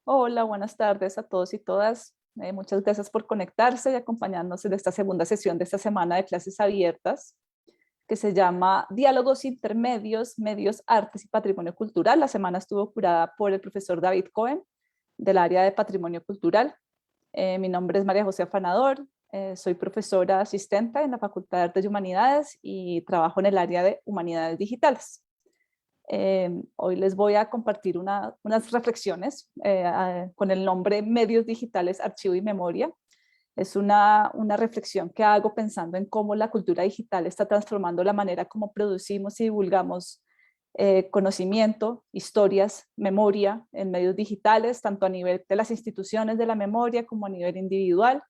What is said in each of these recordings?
Hola, buenas tardes a todos y todas. Muchas gracias por conectarse y acompañarnos en esta segunda sesión de esta semana de clases abiertas, que se llama Diálogos Intermedios, Medios, Artes y Patrimonio Cultural. La semana estuvo curada por el profesor David Cohen, del área de Patrimonio Cultural. Mi nombre es María José Afanador, soy profesora asistente en la Facultad de Artes y Humanidades y trabajo en el área de Humanidades Digitales. Hoy les voy a compartir unas reflexiones con el nombre Medios Digitales, Archivo y Memoria. Es una reflexión que hago pensando en cómo la cultura digital está transformando la manera como producimos y divulgamos conocimiento, historias, memoria en medios digitales, tanto a nivel de las instituciones de la memoria como a nivel individual.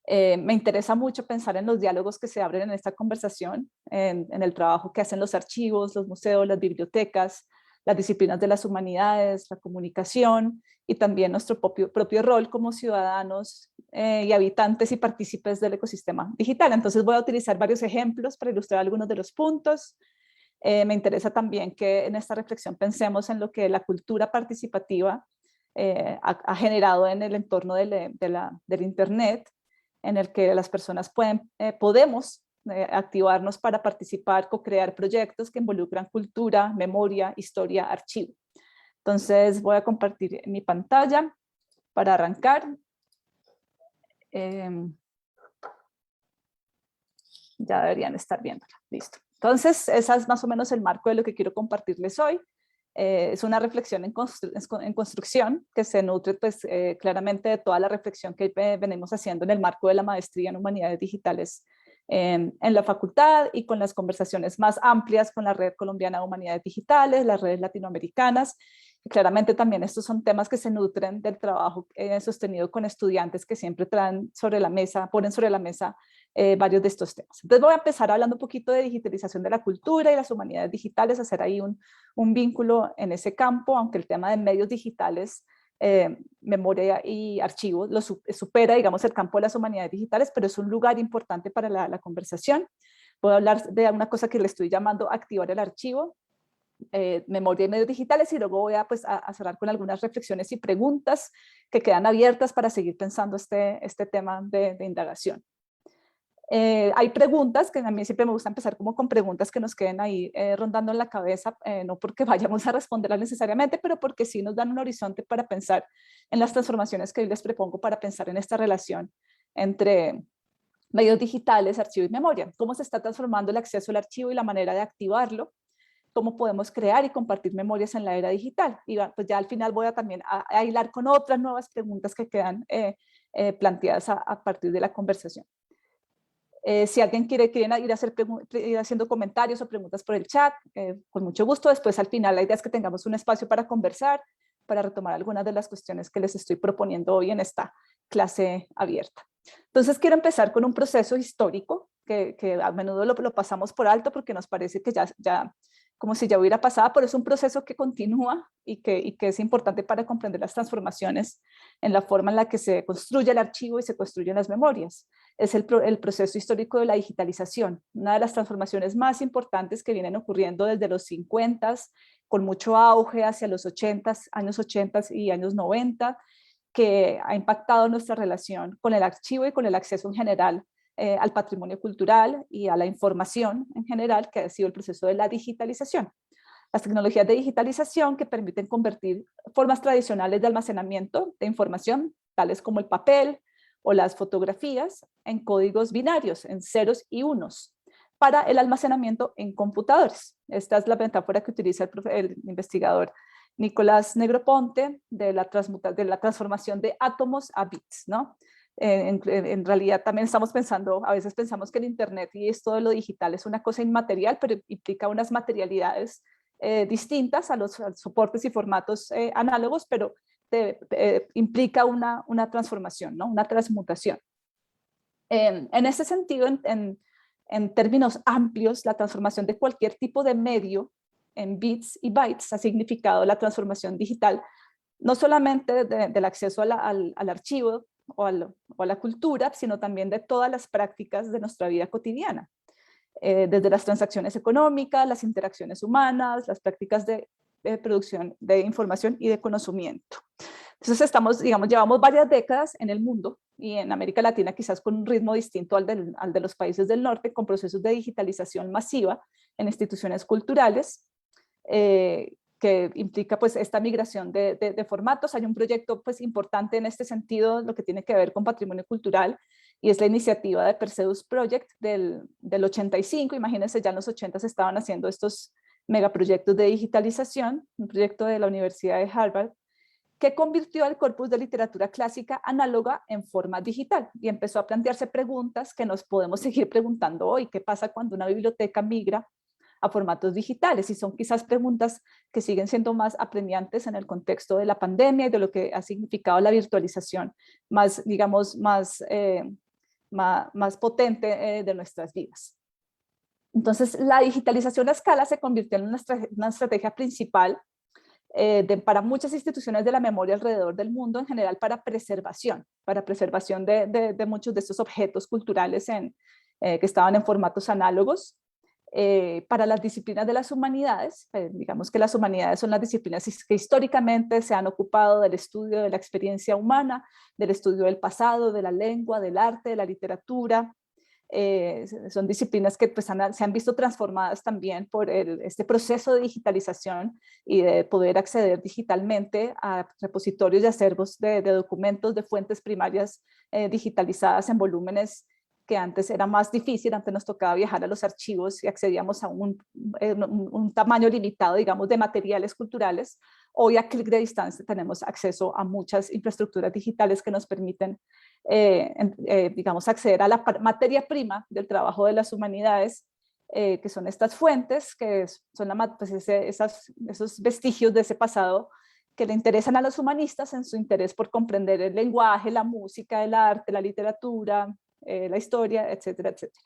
Me interesa mucho pensar en los diálogos que se abren en esta conversación, en el trabajo que hacen los archivos, los museos, las bibliotecas, las disciplinas de las humanidades, la comunicación y también nuestro propio rol como ciudadanos y habitantes y partícipes del ecosistema digital. Entonces voy a utilizar varios ejemplos para ilustrar algunos de los puntos. Me interesa también que en esta reflexión pensemos en lo que la cultura participativa ha generado en el entorno del Internet, en el que las personas podemos activarnos para participar, co-crear proyectos que involucran cultura, memoria, historia, archivo. Entonces voy a compartir mi pantalla para arrancar. Ya deberían estar viéndola. Listo. Entonces, ese es más o menos el marco de lo que quiero compartirles hoy. Es una reflexión en construcción que se nutre pues, claramente de toda la reflexión que venimos haciendo en el marco de la maestría en Humanidades Digitales en la facultad y con las conversaciones más amplias con la Red Colombiana de Humanidades Digitales, las redes latinoamericanas. Y claramente también estos son temas que se nutren del trabajo sostenido con estudiantes que siempre traen sobre la mesa, ponen sobre la mesa varios de estos temas. Entonces voy a empezar hablando un poquito de digitalización de la cultura y las humanidades digitales, hacer ahí un vínculo en ese campo, aunque el tema de medios digitales, memoria y archivos supera, digamos, el campo de las humanidades digitales, pero es un lugar importante para la conversación. Voy a hablar de una cosa que le estoy llamando activar el archivo, memoria y medios digitales, y luego voy pues, a cerrar con algunas reflexiones y preguntas que quedan abiertas para seguir pensando este tema de indagación. Hay preguntas que a mí siempre me gusta empezar como con preguntas que nos queden ahí rondando en la cabeza, no porque vayamos a responderlas necesariamente, pero porque sí nos dan un horizonte para pensar en las transformaciones que hoy les propongo para pensar en esta relación entre medios digitales, archivo y memoria. Cómo se está transformando el acceso al archivo y la manera de activarlo, cómo podemos crear y compartir memorias en la era digital. Y pues ya al final voy a también a hilar con otras nuevas preguntas que quedan planteadas a partir de la conversación. Si alguien quiere ir haciendo comentarios o preguntas por el chat, con mucho gusto. Después, al final, la idea es que tengamos un espacio para conversar, para retomar algunas de las cuestiones que les estoy proponiendo hoy en esta clase abierta. Entonces, quiero empezar con un proceso histórico que a menudo lo pasamos por alto porque nos parece que ya como si ya hubiera pasado, pero es un proceso que continúa y que es importante para comprender las transformaciones en la forma en la que se construye el archivo y se construyen las memorias. Es el proceso histórico de la digitalización, una de las transformaciones más importantes que vienen ocurriendo desde los 50, con mucho auge hacia los 80, años 80 y años 90, que ha impactado nuestra relación con el archivo y con el acceso en general al patrimonio cultural y a la información en general, que ha sido el proceso de la digitalización. Las tecnologías de digitalización que permiten convertir formas tradicionales de almacenamiento de información, tales como el papel o las fotografías, en códigos binarios, en ceros y unos, para el almacenamiento en computadores. Esta es la metáfora que utiliza el investigador Nicolás Negroponte de la transformación de átomos a bits, ¿no? En realidad también estamos pensando, a veces pensamos que el Internet y esto de lo digital es una cosa inmaterial, pero implica unas materialidades distintas a los soportes y formatos análogos, pero implica una transformación, ¿no? Una transmutación. En ese sentido, en términos amplios, la transformación de cualquier tipo de medio en bits y bytes ha significado la transformación digital, no solamente del acceso al archivo o a la cultura, sino también de todas las prácticas de nuestra vida cotidiana, desde las transacciones económicas, las interacciones humanas, las prácticas de producción de información y de conocimiento. Entonces estamos, digamos, llevamos varias décadas en el mundo y en América Latina quizás con un ritmo distinto al de los países del norte, con procesos de digitalización masiva en instituciones culturales, que implica pues esta migración de formatos. Hay un proyecto pues importante en este sentido, lo que tiene que ver con patrimonio cultural, y es la iniciativa de Perseus Project del 85. Imagínense, ya en los 80 se estaban haciendo estos megaproyectos de digitalización, un proyecto de la Universidad de Harvard, que convirtió el corpus de literatura clásica análoga en forma digital y empezó a plantearse preguntas que nos podemos seguir preguntando hoy. ¿Qué pasa cuando una biblioteca migra a formatos digitales? Y son quizás preguntas que siguen siendo más apremiantes en el contexto de la pandemia y de lo que ha significado la virtualización más, digamos, más potente de nuestras vidas. Entonces, la digitalización a escala se convirtió en una estrategia principal para muchas instituciones de la memoria alrededor del mundo, en general para preservación de muchos de estos objetos culturales que estaban en formatos análogos. Para las disciplinas de las humanidades, digamos que las humanidades son las disciplinas que históricamente se han ocupado del estudio de la experiencia humana, del estudio del pasado, de la lengua, del arte, de la literatura. Son disciplinas que pues, se han visto transformadas también por este proceso de digitalización y de poder acceder digitalmente a repositorios y acervos de documentos, de fuentes primarias digitalizadas en volúmenes que antes era más difícil. Antes nos tocaba viajar a los archivos y accedíamos a un tamaño limitado, digamos, de materiales culturales. Hoy a clic de distancia tenemos acceso a muchas infraestructuras digitales que nos permiten, digamos, acceder a la materia prima del trabajo de las humanidades, que son estas fuentes, que son pues esos vestigios de ese pasado que le interesan a los humanistas en su interés por comprender el lenguaje, la música, el arte, la literatura, la historia, etcétera, etcétera.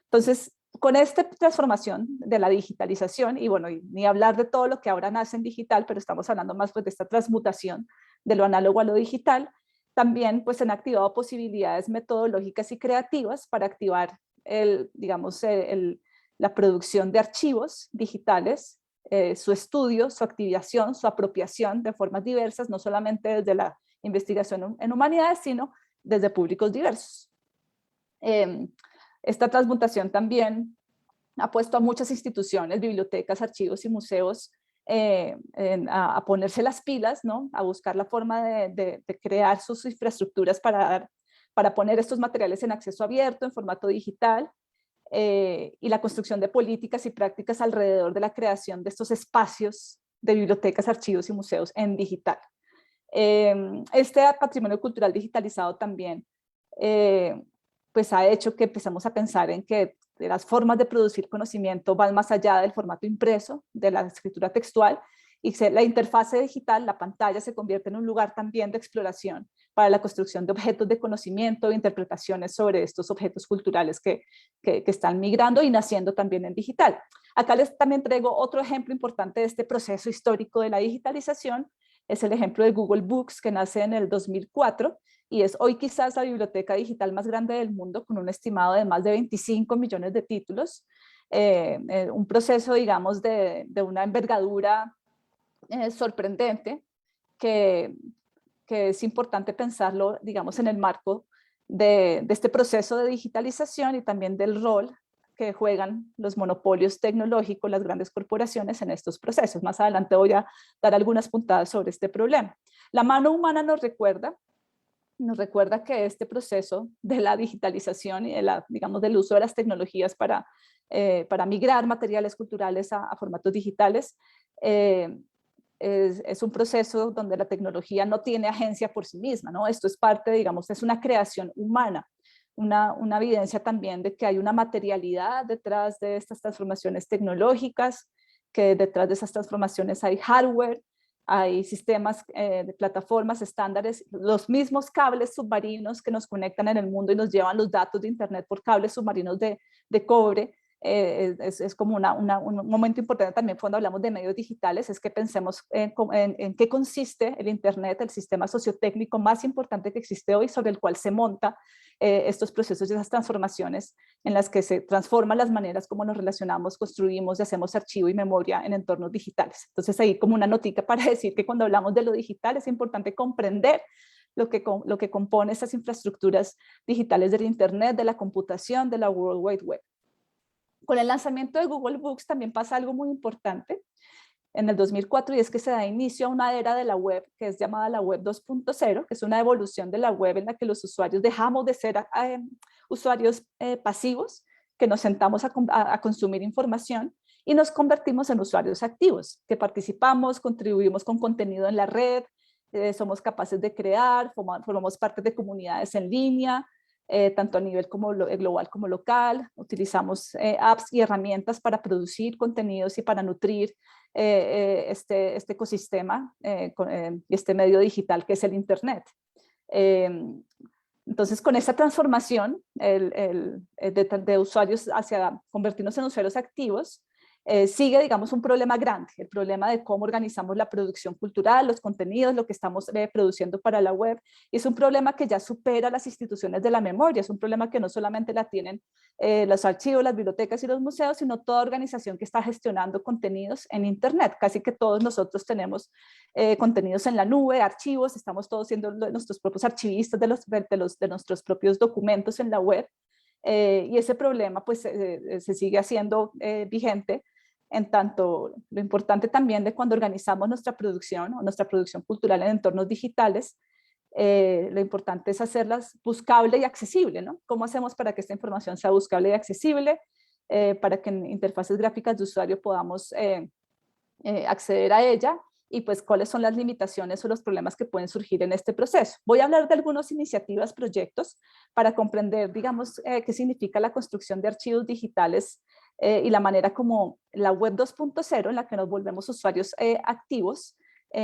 Entonces, con esta transformación de la digitalización, y bueno, ni hablar de todo lo que ahora nace en digital, pero estamos hablando más pues, de esta transmutación de lo análogo a lo digital, también pues, se han activado posibilidades metodológicas y creativas para activar digamos, la producción de archivos digitales, su estudio, su activación, su apropiación de formas diversas, no solamente desde la investigación en humanidades, sino desde públicos diversos. Esta transmutación también ha puesto a muchas instituciones, bibliotecas, archivos y museos a ponerse las pilas, ¿no? A buscar la forma de crear sus infraestructuras para poner estos materiales en acceso abierto, en formato digital, y la construcción de políticas y prácticas alrededor de la creación de estos espacios de bibliotecas, archivos y museos en digital. Este patrimonio cultural digitalizado también pues ha hecho que empezamos a pensar en que las formas de producir conocimiento van más allá del formato impreso, de la escritura textual, y la interfase digital, la pantalla, se convierte en un lugar también de exploración para la construcción de objetos de conocimiento e interpretaciones sobre estos objetos culturales que están migrando y naciendo también en digital. Acá les también traigo otro ejemplo importante de este proceso histórico de la digitalización. Es el ejemplo de Google Books, que nace en el 2004 y es hoy quizás la biblioteca digital más grande del mundo, con un estimado de más de 25 millones de títulos. Un proceso, digamos, de una envergadura sorprendente, que es importante pensarlo, digamos, en el marco de este proceso de digitalización y también del rol que juegan los monopolios tecnológicos, las grandes corporaciones en estos procesos. Más adelante voy a dar algunas puntadas sobre este problema. La mano humana nos recuerda que este proceso de la digitalización y digamos, del uso de las tecnologías para migrar materiales culturales a formatos digitales es un proceso donde la tecnología no tiene agencia por sí misma, ¿no? Esto es parte, digamos, es una creación humana, una evidencia también de que hay una materialidad detrás de estas transformaciones tecnológicas, que detrás de esas transformaciones hay hardware, hay sistemas de plataformas, estándares, los mismos cables submarinos que nos conectan en el mundo y nos llevan los datos de internet por cables submarinos de cobre, es como un momento importante también cuando hablamos de medios digitales, es que pensemos en qué consiste el Internet, el sistema sociotécnico más importante que existe hoy, sobre el cual se monta estos procesos y esas transformaciones en las que se transforman las maneras como nos relacionamos, construimos y hacemos archivo y memoria en entornos digitales. Entonces ahí como una notica para decir que cuando hablamos de lo digital es importante comprender lo que compone estas infraestructuras digitales del Internet, de la computación, de la World Wide Web. Con el lanzamiento de Google Books también pasa algo muy importante en el 2004, y es que se da inicio a una era de la web que es llamada la web 2.0, que es una evolución de la web en la que los usuarios dejamos de ser usuarios pasivos, que nos sentamos a consumir información, y nos convertimos en usuarios activos, que participamos, contribuimos con contenido en la red, somos capaces de crear, formamos parte de comunidades en línea, tanto a nivel como global como local. Utilizamos apps y herramientas para producir contenidos y para nutrir este ecosistema y este medio digital que es el Internet. Entonces, con esta transformación de usuarios hacia convertirnos en usuarios activos, sigue, digamos, un problema grande, el problema de cómo organizamos la producción cultural, los contenidos, lo que estamos produciendo para la web. Y es un problema que ya supera las instituciones de la memoria, es un problema que no solamente la tienen los archivos, las bibliotecas y los museos, sino toda organización que está gestionando contenidos en Internet. Casi que todos nosotros tenemos contenidos en la nube, archivos, estamos todos siendo nuestros propios archivistas de nuestros propios documentos en la web. Y ese problema pues se sigue haciendo vigente, en tanto lo importante también de cuando organizamos nuestra producción o nuestra producción cultural en entornos digitales, lo importante es hacerlas buscable y accesible, ¿no? ¿Cómo hacemos para que esta información sea buscable y accesible? Para que en interfaces gráficas de usuario podamos acceder a ella, y pues cuáles son las limitaciones o los problemas que pueden surgir en este proceso. Voy a hablar de algunas iniciativas, proyectos, para comprender, digamos, qué significa la construcción de archivos digitales y la manera como la web 2.0, en la que nos volvemos usuarios activos,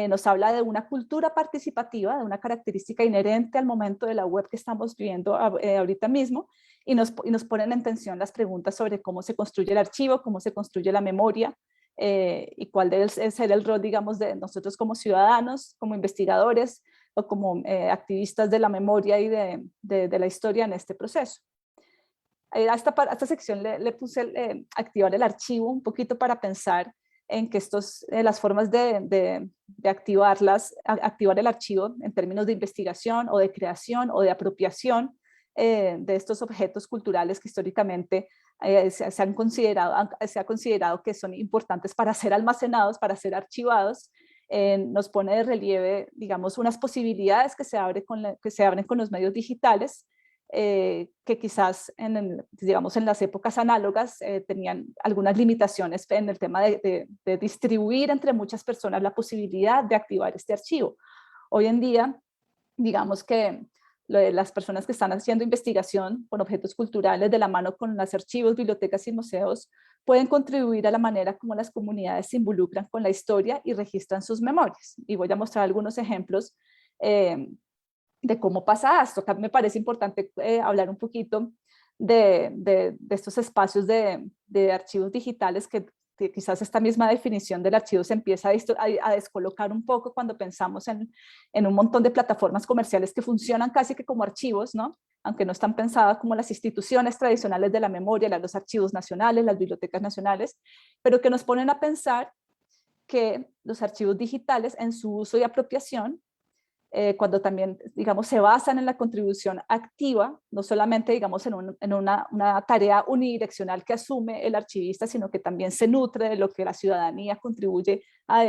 nos habla de una cultura participativa, de una característica inherente al momento de la web que estamos viviendo ahorita mismo, y nos ponen en tensión las preguntas sobre cómo se construye el archivo, cómo se construye la memoria, y cuál debe ser el rol, digamos, de nosotros como ciudadanos, como investigadores o como activistas de la memoria y de la historia en este proceso. A esta sección le puse activar el archivo un poquito para pensar en que las formas de activar el archivo en términos de investigación o de creación o de apropiación de estos objetos culturales que históricamente se ha considerado que son importantes para ser almacenados, para ser archivados. Nos pone de relieve, digamos, unas posibilidades que se abren con los medios digitales, que quizás digamos, en las épocas análogas tenían algunas limitaciones en el tema de distribuir entre muchas personas la posibilidad de activar este archivo. Hoy en día, digamos que las personas que están haciendo investigación con objetos culturales de la mano con los archivos, bibliotecas y museos pueden contribuir a la manera como las comunidades se involucran con la historia y registran sus memorias. Y voy a mostrar algunos ejemplos de cómo pasa esto. Acá me parece importante hablar un poquito de estos espacios de archivos digitales que quizás esta misma definición del archivo se empieza a descolocar un poco cuando pensamos en un montón de plataformas comerciales que funcionan casi que como archivos, ¿no? Aunque no están pensadas como las instituciones tradicionales de la memoria, los archivos nacionales, las bibliotecas nacionales, pero que nos ponen a pensar que los archivos digitales en su uso y apropiación, cuando también, digamos, se basan en la contribución activa, no solamente, digamos, en una tarea unidireccional que asume el archivista, sino que también se nutre de lo que la ciudadanía contribuye a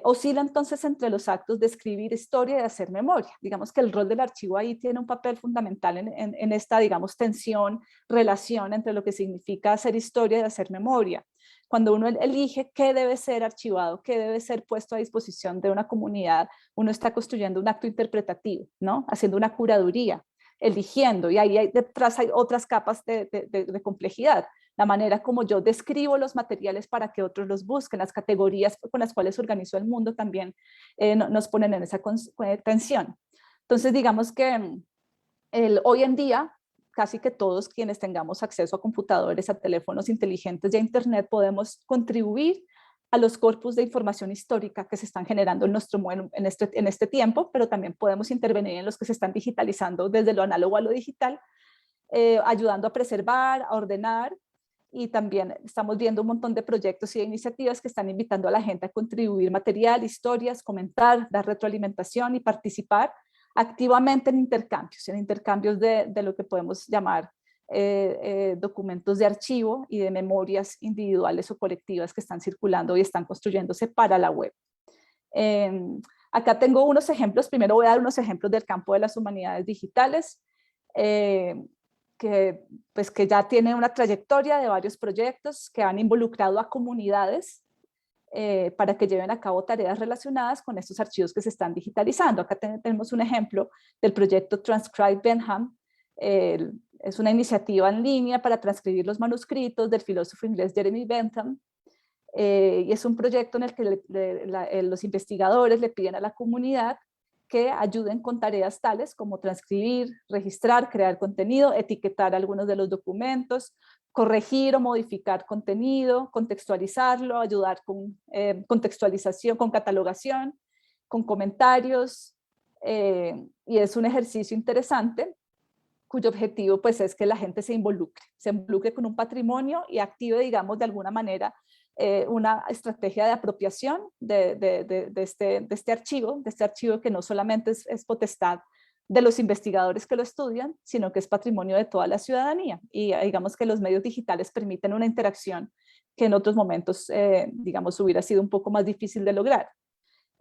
oscila entonces entre los actos de escribir historia y de hacer memoria. Digamos que el rol del archivo ahí tiene un papel fundamental en esta, digamos, tensión, relación entre lo que significa hacer historia y hacer memoria. Cuando uno elige qué debe ser archivado, qué debe ser puesto a disposición de una comunidad, uno está construyendo un acto interpretativo, ¿no? Haciendo una curaduría, eligiendo, y ahí detrás hay otras capas de complejidad. La manera como yo describo los materiales para que otros los busquen, las categorías con las cuales organizo el mundo también nos ponen en esa tensión. Entonces, digamos que hoy en día, casi que todos quienes tengamos acceso a computadores, a teléfonos inteligentes y a internet podemos contribuir a los corpus de información histórica que se están generando en este tiempo, pero también podemos intervenir en los que se están digitalizando desde lo análogo a lo digital, ayudando a preservar, a ordenar, y también estamos viendo un montón de proyectos y de iniciativas que están invitando a la gente a contribuir material, historias, comentar, dar retroalimentación y participar activamente en intercambios de lo que podemos llamar documentos de archivo y de memorias individuales o colectivas que están circulando y están construyéndose para la web. Acá tengo unos ejemplos. Primero voy a dar unos ejemplos del campo de las humanidades digitales, que ya tiene una trayectoria de varios proyectos que han involucrado a comunidades para que lleven a cabo tareas relacionadas con estos archivos que se están digitalizando. Acá tenemos un ejemplo del proyecto Transcribe Bentham. Es una iniciativa en línea para transcribir los manuscritos del filósofo inglés Jeremy Bentham, y es un proyecto en el que los investigadores le piden a la comunidad que ayuden con tareas tales como transcribir, registrar, crear contenido, etiquetar algunos de los documentos, corregir o modificar contenido, contextualizarlo, ayudar con contextualización, con catalogación, con comentarios, y es un ejercicio interesante cuyo objetivo pues es que la gente se involucre con un patrimonio y active, digamos, de alguna manera una estrategia de apropiación de este archivo que no solamente es potestad de los investigadores que lo estudian, sino que es patrimonio de toda la ciudadanía. Y digamos que los medios digitales permiten una interacción que en otros momentos, digamos, hubiera sido un poco más difícil de lograr.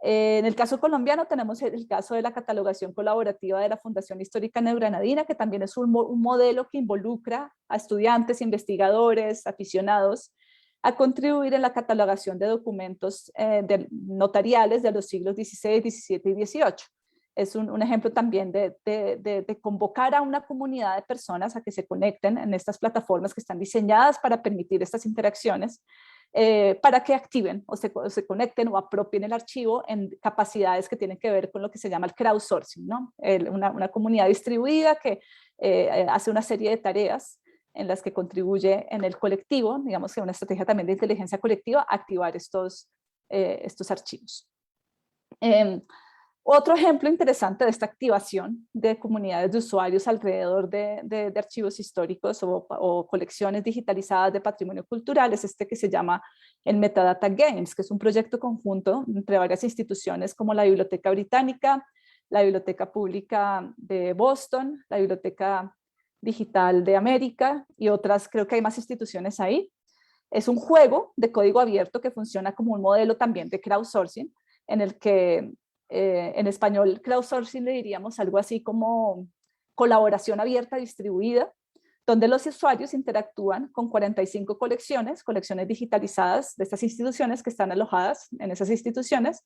En el caso colombiano tenemos el caso de la catalogación colaborativa de la Fundación Histórica Neogranadina, que también es un modelo que involucra a estudiantes, investigadores, aficionados, a contribuir en la catalogación de documentos notariales de los siglos XVI, XVII y XVIII. Es un ejemplo también de convocar a una comunidad de personas a que se conecten en estas plataformas que están diseñadas para permitir estas interacciones, para que activen o se conecten o apropien el archivo en capacidades que tienen que ver con lo que se llama el crowdsourcing, ¿no? Una comunidad distribuida que hace una serie de tareas en las que contribuye en el colectivo, digamos que una estrategia también de inteligencia colectiva, a activar estos archivos. Otro ejemplo interesante de esta activación de comunidades de usuarios alrededor de archivos históricos o colecciones digitalizadas de patrimonio cultural es este que se llama el Metadata Games, que es un proyecto conjunto entre varias instituciones como la Biblioteca Británica, la Biblioteca Pública de Boston, la Biblioteca Digital de América y otras, creo que hay más instituciones ahí. Es un juego de código abierto que funciona como un modelo también de crowdsourcing, en el que en español crowdsourcing le diríamos algo así como colaboración abierta distribuida, donde los usuarios interactúan con 45 colecciones digitalizadas de estas instituciones que están alojadas en esas instituciones,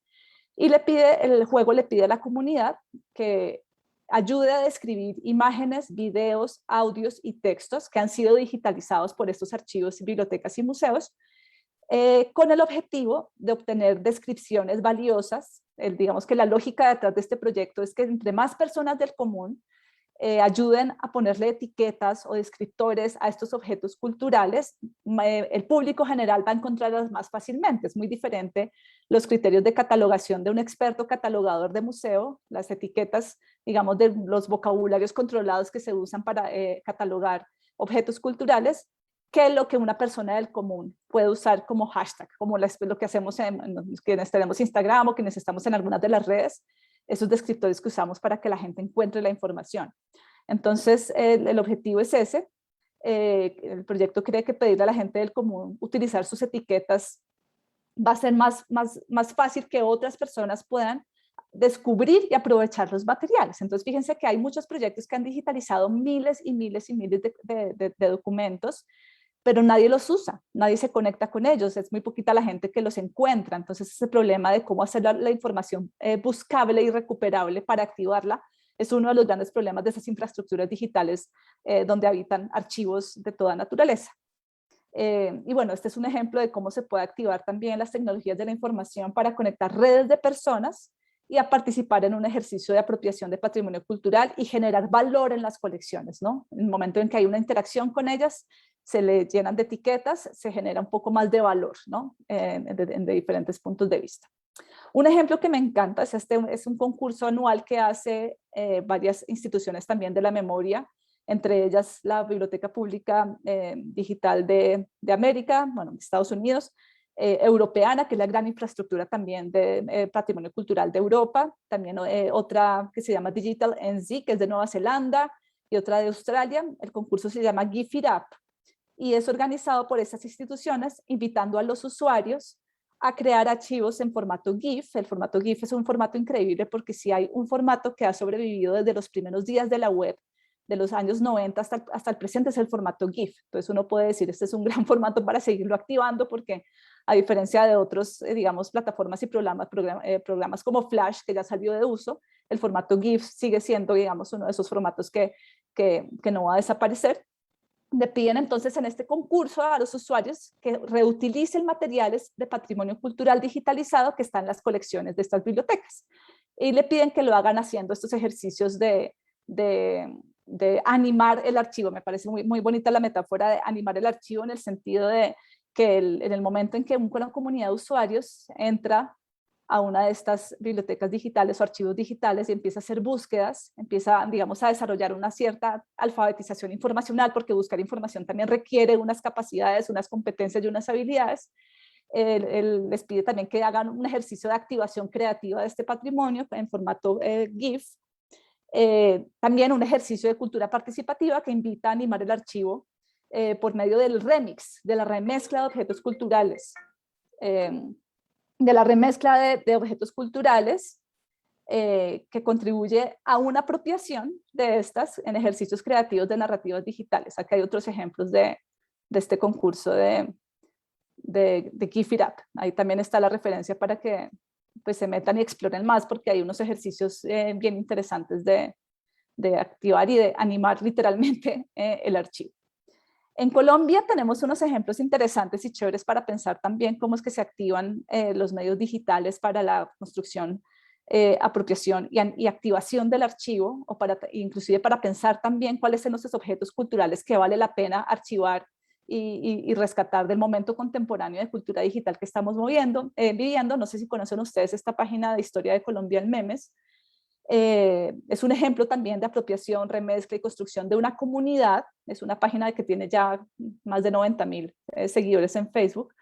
y el juego le pide a la comunidad que ayude a describir imágenes, videos, audios y textos que han sido digitalizados por estos archivos, bibliotecas y museos, con el objetivo de obtener descripciones valiosas. Digamos que la lógica detrás de este proyecto es que entre más personas del común ayuden a ponerle etiquetas o descriptores a estos objetos culturales, el público general va a encontrarlas más fácilmente. Es muy diferente los criterios de catalogación de un experto catalogador de museo, las etiquetas, digamos, de los vocabularios controlados que se usan para catalogar objetos culturales, que lo que una persona del común puede usar como hashtag, como lo que hacemos quienes tenemos Instagram o quienes estamos en algunas de las redes, esos descriptores que usamos para que la gente encuentre la información. Entonces, el objetivo es ese. El proyecto cree que pedirle a la gente del común utilizar sus etiquetas va a ser más fácil que otras personas puedan descubrir y aprovechar los materiales. Entonces, fíjense que hay muchos proyectos que han digitalizado miles y miles y miles de documentos, pero nadie los usa, nadie se conecta con ellos, es muy poquita la gente que los encuentra. Entonces ese problema de cómo hacer la información buscable y recuperable para activarla es uno de los grandes problemas de esas infraestructuras digitales donde habitan archivos de toda naturaleza. Y bueno, este es un ejemplo de cómo se puede activar también las tecnologías de la información para conectar redes de personas y a participar en un ejercicio de apropiación de patrimonio cultural y generar valor en las colecciones, ¿no? En el momento en que hay una interacción con ellas, se le llenan de etiquetas, se genera un poco más de valor, ¿no? De diferentes puntos de vista. Un ejemplo que me encanta es un concurso anual que hace varias instituciones también de la memoria, entre ellas la Biblioteca Pública Digital de América, bueno, de Estados Unidos, europeana, que es la gran infraestructura también de patrimonio cultural de Europa, también otra que se llama Digital NZ, que es de Nueva Zelanda, y otra de Australia. El concurso se llama GIF It Up, y es organizado por esas instituciones, invitando a los usuarios a crear archivos en formato GIF. El formato GIF es un formato increíble porque si hay un formato que ha sobrevivido desde los primeros días de la web, de los años 90 hasta el presente, es el formato GIF. Entonces uno puede decir, este es un gran formato para seguirlo activando porque a diferencia de otros, digamos, plataformas y programas como Flash, que ya salió de uso, el formato GIF sigue siendo, digamos, uno de esos formatos que no va a desaparecer. Le piden entonces en este concurso a los usuarios que reutilicen materiales de patrimonio cultural digitalizado que están en las colecciones de estas bibliotecas. Y le piden que lo hagan haciendo estos ejercicios de animar el archivo. Me parece muy bonita la metáfora de animar el archivo en el sentido de que en el momento en que una comunidad de usuarios entra a una de estas bibliotecas digitales o archivos digitales y empieza a hacer búsquedas, empieza, digamos, a desarrollar una cierta alfabetización informacional, porque buscar información también requiere unas capacidades, unas competencias y unas habilidades. Les pide también que hagan un ejercicio de activación creativa de este patrimonio en formato GIF. También un ejercicio de cultura participativa que invita a animar el archivo por medio del remix, de la remezcla de objetos culturales. De la remezcla de objetos culturales que contribuye a una apropiación de estas en ejercicios creativos de narrativas digitales. Acá hay otros ejemplos de este concurso de GIF It Up. Ahí también está la referencia para que pues, se metan y exploren más, porque hay unos ejercicios bien interesantes de activar y de animar literalmente el archivo. En Colombia tenemos unos ejemplos interesantes y chéveres para pensar también cómo es que se activan los medios digitales para la construcción, apropiación y activación del archivo, o inclusive para pensar también cuáles son esos objetos culturales que vale la pena archivar y rescatar del momento contemporáneo de cultura digital que estamos viviendo. No sé si conocen ustedes esta página de Historia de Colombia en Memes. Es un ejemplo también de apropiación, remezcla y construcción de una comunidad. Es una página que tiene ya más de 90.000 seguidores en Facebook,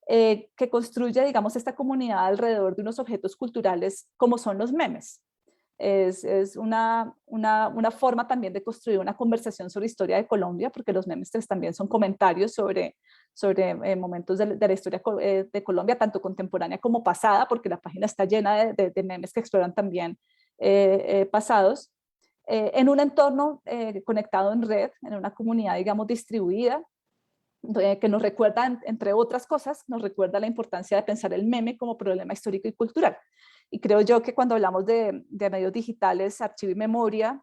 que construye, digamos, esta comunidad alrededor de unos objetos culturales como son los memes. Es una forma también de construir una conversación sobre historia de Colombia, porque los memes también son comentarios sobre momentos de la historia de Colombia, tanto contemporánea como pasada, porque la página está llena de memes que exploran también pasados, en un entorno conectado en red, en una comunidad, digamos, distribuida, que nos recuerda, entre otras cosas, nos recuerda la importancia de pensar el meme como problema histórico y cultural. Y creo yo que cuando hablamos de medios digitales, archivo y memoria,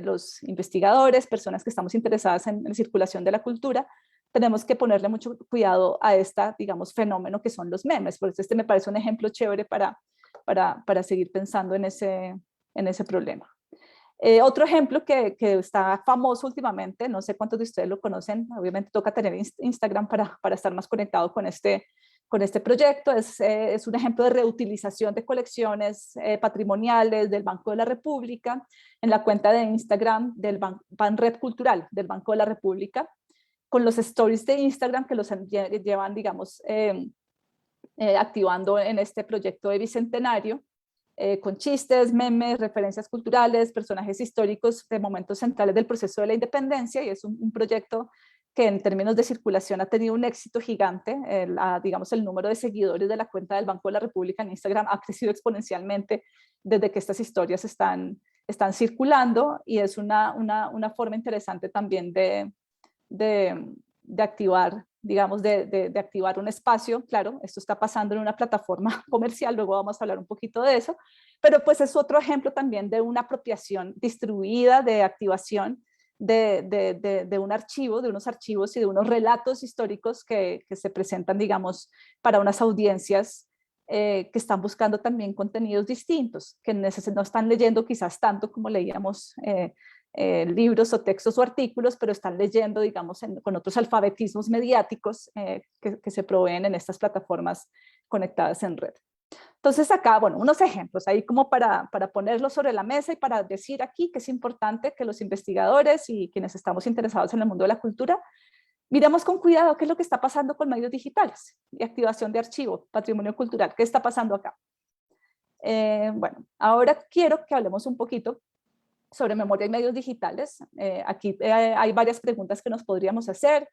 los investigadores, personas que estamos interesadas en la circulación de la cultura, tenemos que ponerle mucho cuidado a digamos, fenómeno que son los memes. Por eso me parece un ejemplo chévere para seguir pensando en ese problema. Otro ejemplo que está famoso últimamente, no sé cuántos de ustedes lo conocen, obviamente toca tener Instagram para estar más conectado con este proyecto, es un ejemplo de reutilización de colecciones patrimoniales del Banco de la República en la cuenta de Instagram del Banred Cultural del Banco de la República, con los stories de Instagram que los llevan, digamos, activando en este proyecto de Bicentenario, con chistes, memes, referencias culturales, personajes históricos de momentos centrales del proceso de la independencia, y es un proyecto que en términos de circulación ha tenido un éxito gigante. Digamos, el número de seguidores de la cuenta del Banco de la República en Instagram ha crecido exponencialmente desde que estas historias están circulando, y es una forma interesante también de activar, digamos, de activar un espacio. Claro, esto está pasando en una plataforma comercial, luego vamos a hablar un poquito de eso, pero pues es otro ejemplo también de una apropiación distribuida, de activación de un archivo, de unos archivos y de unos relatos históricos que se presentan, digamos, para unas audiencias que están buscando también contenidos distintos, que no están leyendo quizás tanto como leíamos libros o textos o artículos, pero están leyendo, digamos, con otros alfabetismos mediáticos que se proveen en estas plataformas conectadas en red. Entonces acá, bueno, unos ejemplos ahí como para ponerlos sobre la mesa y para decir aquí que es importante que los investigadores y quienes estamos interesados en el mundo de la cultura miremos con cuidado qué es lo que está pasando con medios digitales y activación de archivo, patrimonio cultural, qué está pasando acá. Bueno, ahora quiero que hablemos un poquito sobre memoria y medios digitales. Aquí hay varias preguntas que nos podríamos hacer.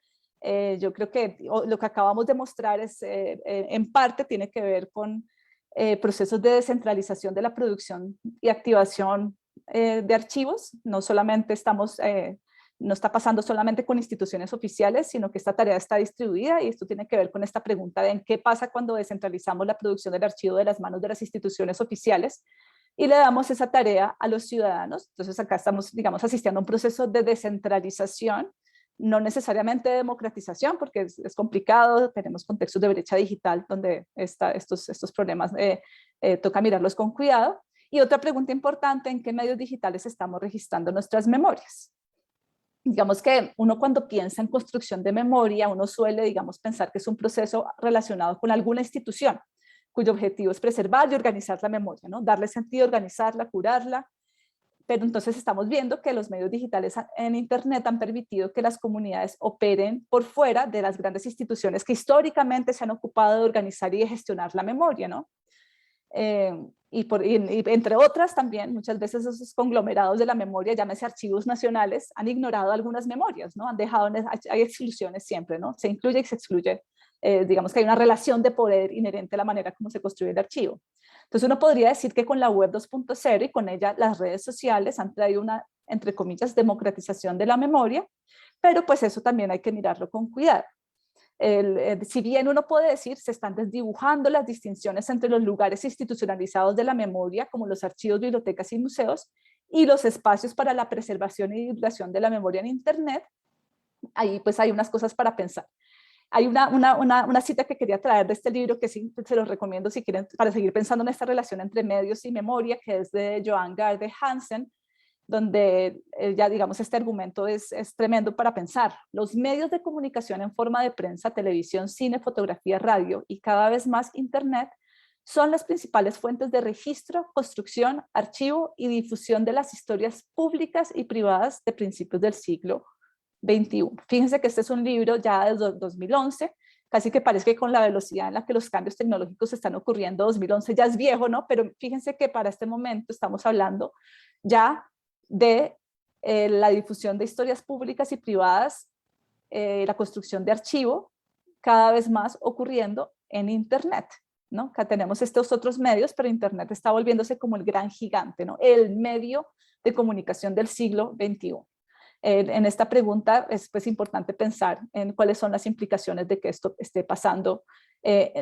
Yo creo que lo que acabamos de mostrar es, en parte tiene que ver con procesos de descentralización de la producción y activación de archivos. No solamente no está pasando solamente con instituciones oficiales, sino que esta tarea está distribuida y esto tiene que ver con esta pregunta de en qué pasa cuando descentralizamos la producción del archivo de las manos de las instituciones oficiales y le damos esa tarea a los ciudadanos. Entonces acá estamos, digamos, asistiendo a un proceso de descentralización, no necesariamente de democratización, porque es complicado, tenemos contextos de brecha digital donde estos problemas toca mirarlos con cuidado. Y otra pregunta importante, ¿en qué medios digitales estamos registrando nuestras memorias? Digamos que uno cuando piensa en construcción de memoria, uno suele, digamos, pensar que es un proceso relacionado con alguna institución, cuyo objetivo es preservar y organizar la memoria, ¿no? Darle sentido, organizarla, curarla. Pero entonces estamos viendo que los medios digitales en Internet han permitido que las comunidades operen por fuera de las grandes instituciones que históricamente se han ocupado de organizar y de gestionar la memoria, ¿no? Y entre otras también, muchas veces esos conglomerados de la memoria, llámese archivos nacionales, han ignorado algunas memorias, ¿no? Han dejado, hay exclusiones siempre, ¿no? Se incluye y se excluye. Digamos que hay una relación de poder inherente a la manera como se construye el archivo. Entonces uno podría decir que con la web 2.0 y con ella las redes sociales han traído una, entre comillas, democratización de la memoria, pero pues eso también hay que mirarlo con cuidado. Si bien uno puede decir, se están desdibujando las distinciones entre los lugares institucionalizados de la memoria, como los archivos, bibliotecas y museos, y los espacios para la preservación y divulgación de la memoria en Internet, ahí pues hay unas cosas para pensar. Hay una cita que quería traer de este libro que sí, se los recomiendo si quieren, para seguir pensando en esta relación entre medios y memoria, que es de Joan Garde Hansen, donde ya digamos este argumento es tremendo para pensar. Los medios de comunicación en forma de prensa, televisión, cine, fotografía, radio y cada vez más internet son las principales fuentes de registro, construcción, archivo y difusión de las historias públicas y privadas de principios del siglo XXI. Fíjense que este es un libro ya de 2011, casi que parece que con la velocidad en la que los cambios tecnológicos están ocurriendo, 2011 ya es viejo, ¿no? Pero fíjense que para este momento estamos hablando ya de la difusión de historias públicas y privadas, la construcción de archivo, cada vez más ocurriendo en Internet, ¿no? Acá tenemos estos otros medios, pero Internet está volviéndose como el gran gigante, ¿no? El medio de comunicación del siglo XXI. En esta pregunta es pues, importante pensar en cuáles son las implicaciones de que esto esté pasando,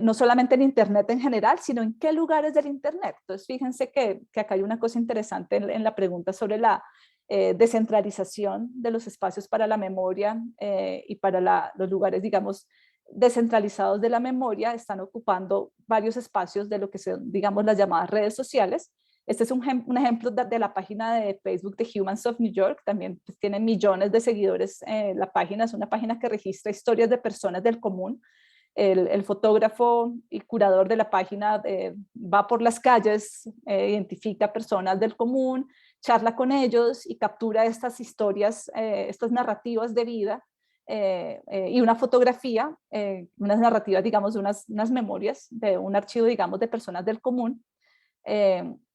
no solamente en Internet en general, sino en qué lugares del Internet. Entonces, fíjense que acá hay una cosa interesante en la pregunta sobre la descentralización de los espacios para la memoria y para los lugares, digamos, descentralizados de la memoria, están ocupando varios espacios de lo que son, digamos, las llamadas redes sociales. Este es un ejemplo de la página de Facebook de Humans of New York, también pues, tiene millones de seguidores. La página es una página que registra historias de personas del común. El fotógrafo y curador de la página va por las calles, identifica personas del común, charla con ellos y captura estas historias, estas narrativas de vida y una fotografía, unas narrativas, digamos, unas memorias de un archivo, digamos, de personas del común.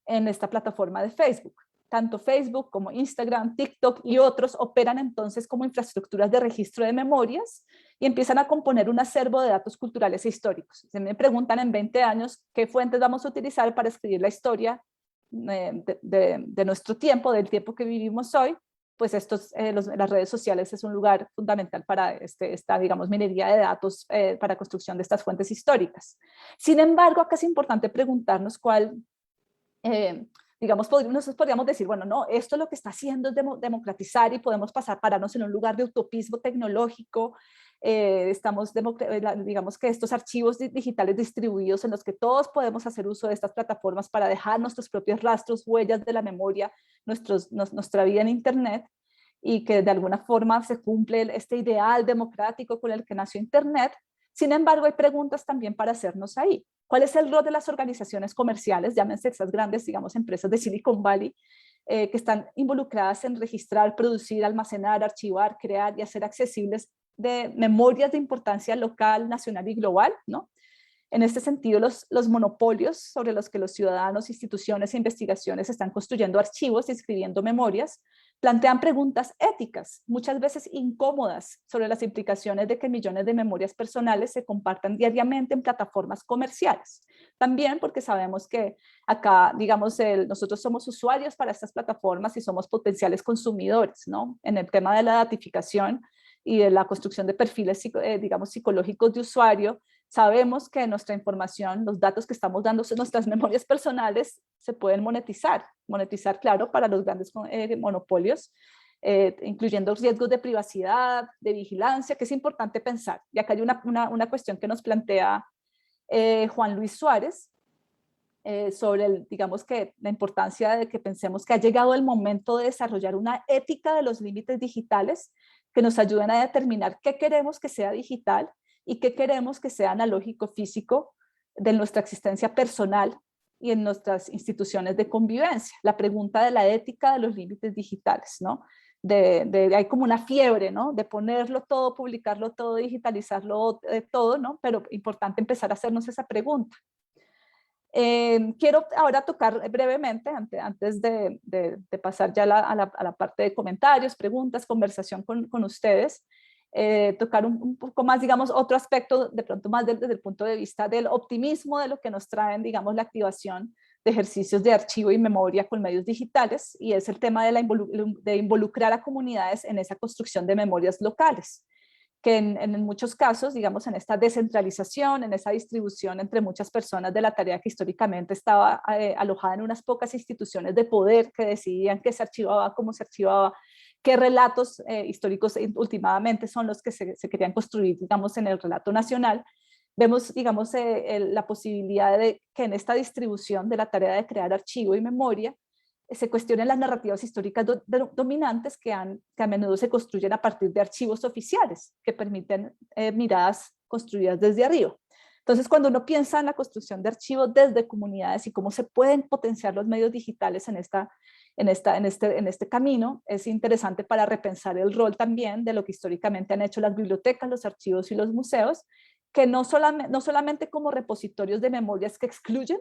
En esta plataforma de Facebook. Tanto Facebook como Instagram, TikTok y otros operan entonces como infraestructuras de registro de memorias y empiezan a componer un acervo de datos culturales e históricos. Se me preguntan en 20 años qué fuentes vamos a utilizar para escribir la historia de nuestro tiempo, del tiempo que vivimos hoy, pues las redes sociales es un lugar fundamental para esta, digamos, minería de datos para construcción de estas fuentes históricas. Sin embargo, acá es importante preguntarnos cuál digamos, nosotros podríamos decir, bueno, no, esto lo que está haciendo es democratizar y podemos pararnos en un lugar de utopismo tecnológico, digamos que estos archivos digitales distribuidos en los que todos podemos hacer uso de estas plataformas para dejar nuestros propios rastros, huellas de la memoria, nuestra vida en Internet, y que de alguna forma se cumple este ideal democrático con el que nació Internet. Sin embargo, hay preguntas también para hacernos ahí. ¿Cuál es el rol de las organizaciones comerciales, llámense esas grandes, digamos, empresas de Silicon Valley, que están involucradas en registrar, producir, almacenar, archivar, crear y hacer accesibles de memorias de importancia local, nacional y global, ¿no? En este sentido, los monopolios sobre los que los ciudadanos, instituciones e investigaciones están construyendo archivos y escribiendo memorias, plantean preguntas éticas, muchas veces incómodas, sobre las implicaciones de que millones de memorias personales se compartan diariamente en plataformas comerciales. También porque sabemos que acá, digamos, nosotros somos usuarios para estas plataformas y somos potenciales consumidores, ¿no? En el tema de la datificación y de la construcción de perfiles, digamos, psicológicos de usuario, sabemos que nuestra información, los datos que estamos dando, nuestras memorias personales, se pueden monetizar, claro, para los grandes monopolios, incluyendo riesgos de privacidad, de vigilancia, que es importante pensar. Y acá hay una cuestión que nos plantea Juan Luis Suárez, sobre digamos que la importancia de que pensemos que ha llegado el momento de desarrollar una ética de los límites digitales que nos ayuden a determinar qué queremos que sea digital y qué queremos que sea analógico, físico, de nuestra existencia personal y en nuestras instituciones de convivencia. La pregunta de la ética de los límites digitales, ¿no? Hay como una fiebre, ¿no? De ponerlo todo, publicarlo todo, digitalizarlo todo, ¿no? Pero importante empezar a hacernos esa pregunta. Quiero ahora tocar brevemente, antes de pasar ya a la parte de comentarios, preguntas, conversación con ustedes, tocar un poco más, digamos, otro aspecto, de pronto más desde el punto de vista del optimismo de lo que nos traen, digamos, la activación de ejercicios de archivo y memoria con medios digitales, y es el tema de involucrar a comunidades en esa construcción de memorias locales, que en muchos casos, digamos, en esta descentralización, en esa distribución entre muchas personas de la tarea que históricamente estaba alojada en unas pocas instituciones de poder que decidían qué se archivaba, cómo se archivaba, qué relatos históricos últimamente son los que se querían construir, digamos, en el relato nacional. Vemos, digamos, la posibilidad de que en esta distribución de la tarea de crear archivo y memoria, se cuestionan las narrativas históricas dominantes que a menudo se construyen a partir de archivos oficiales que permiten miradas construidas desde arriba. Entonces, cuando uno piensa en la construcción de archivos desde comunidades y cómo se pueden potenciar los medios digitales en este camino, es interesante para repensar el rol también de lo que históricamente han hecho las bibliotecas, los archivos y los museos, que no solamente como repositorios de memorias que excluyen,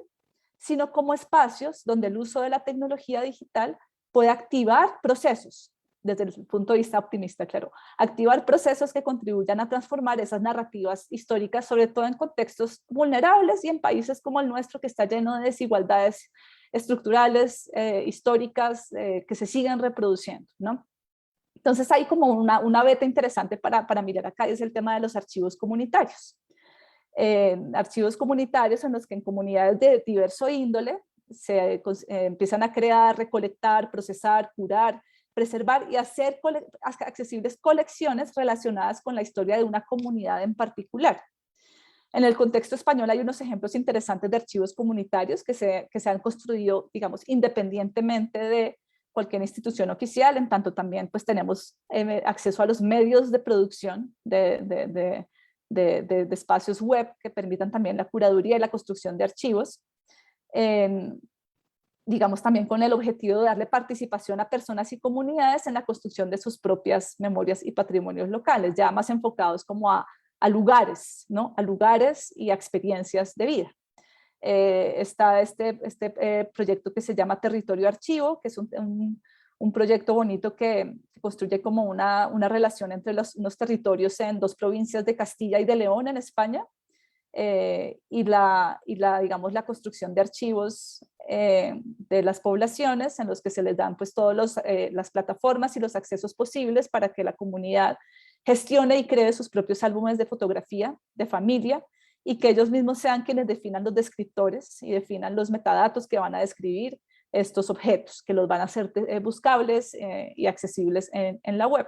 sino como espacios donde el uso de la tecnología digital puede activar procesos, desde el punto de vista optimista, claro, activar procesos que contribuyan a transformar esas narrativas históricas, sobre todo en contextos vulnerables y en países como el nuestro, que está lleno de desigualdades estructurales, históricas, que se siguen reproduciendo, ¿no? Entonces hay como una beta interesante para mirar acá, y es el tema de los archivos comunitarios. Archivos comunitarios en los que en comunidades de diverso índole se empiezan a crear, recolectar, procesar, curar, preservar y hacer accesibles colecciones relacionadas con la historia de una comunidad en particular. En el contexto español hay unos ejemplos interesantes de archivos comunitarios que se han construido, digamos, independientemente de cualquier institución oficial, en tanto también pues tenemos acceso a los medios de producción de espacios web que permitan también la curaduría y la construcción de archivos, digamos también con el objetivo de darle participación a personas y comunidades en la construcción de sus propias memorias y patrimonios locales, ya más enfocados como a lugares, ¿no? A lugares y a experiencias de vida. Está este proyecto que se llama Territorio Archivo, que es un proyecto bonito que construye como una relación entre unos territorios en dos provincias de Castilla y de León en España, digamos, la construcción de archivos de las poblaciones en los que se les dan pues todas las plataformas y los accesos posibles para que la comunidad gestione y cree sus propios álbumes de fotografía, de familia, y que ellos mismos sean quienes definan los descriptores y definan los metadatos que van a describir estos objetos, que los van a hacer buscables y accesibles en la web.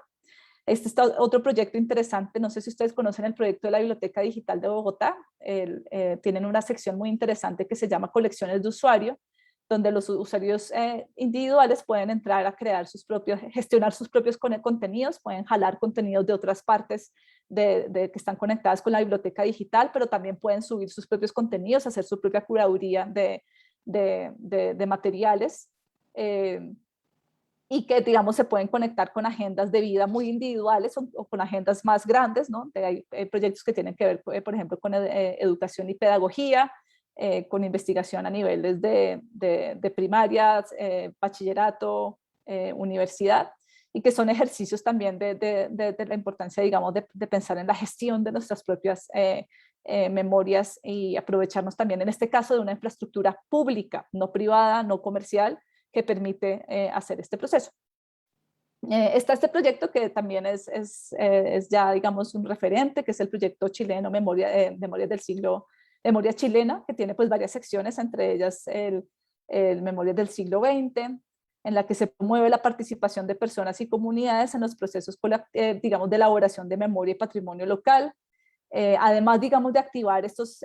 Este está otro proyecto interesante, no sé si ustedes conocen el proyecto de la Biblioteca Digital de Bogotá. Tienen una sección muy interesante que se llama Colecciones de Usuario, donde los usuarios individuales pueden entrar a crear sus propios, gestionar sus propios contenidos, pueden jalar contenidos de otras partes que están conectadas con la biblioteca digital, pero también pueden subir sus propios contenidos, hacer su propia curaduría de materiales. Y que, digamos, se pueden conectar con agendas de vida muy individuales o con agendas más grandes, ¿no? Hay proyectos que tienen que ver, por ejemplo, con educación y pedagogía, con investigación a niveles de primaria, bachillerato, universidad, y que son ejercicios también de la importancia, digamos, de pensar en la gestión de nuestras propias memorias y aprovecharnos también, en este caso, de una infraestructura pública, no privada, no comercial, que permite hacer este proceso. Está este proyecto que también es ya, digamos, un referente, que es el proyecto chileno Memoria Chilena, que tiene pues varias secciones, entre ellas el Memorias del siglo XX, en la que se promueve la participación de personas y comunidades en los procesos, digamos, de elaboración de memoria y patrimonio local. Además, digamos, de activar estos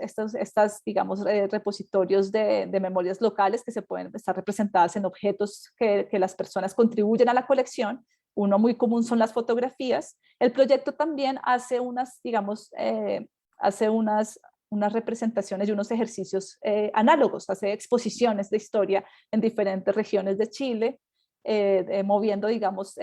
digamos, repositorios de memorias locales que se pueden estar representadas en objetos que las personas contribuyen a la colección. Uno muy común son las fotografías. El proyecto también hace unas, digamos, unas representaciones y unos ejercicios análogos, hace exposiciones de historia en diferentes regiones de Chile, moviendo, digamos,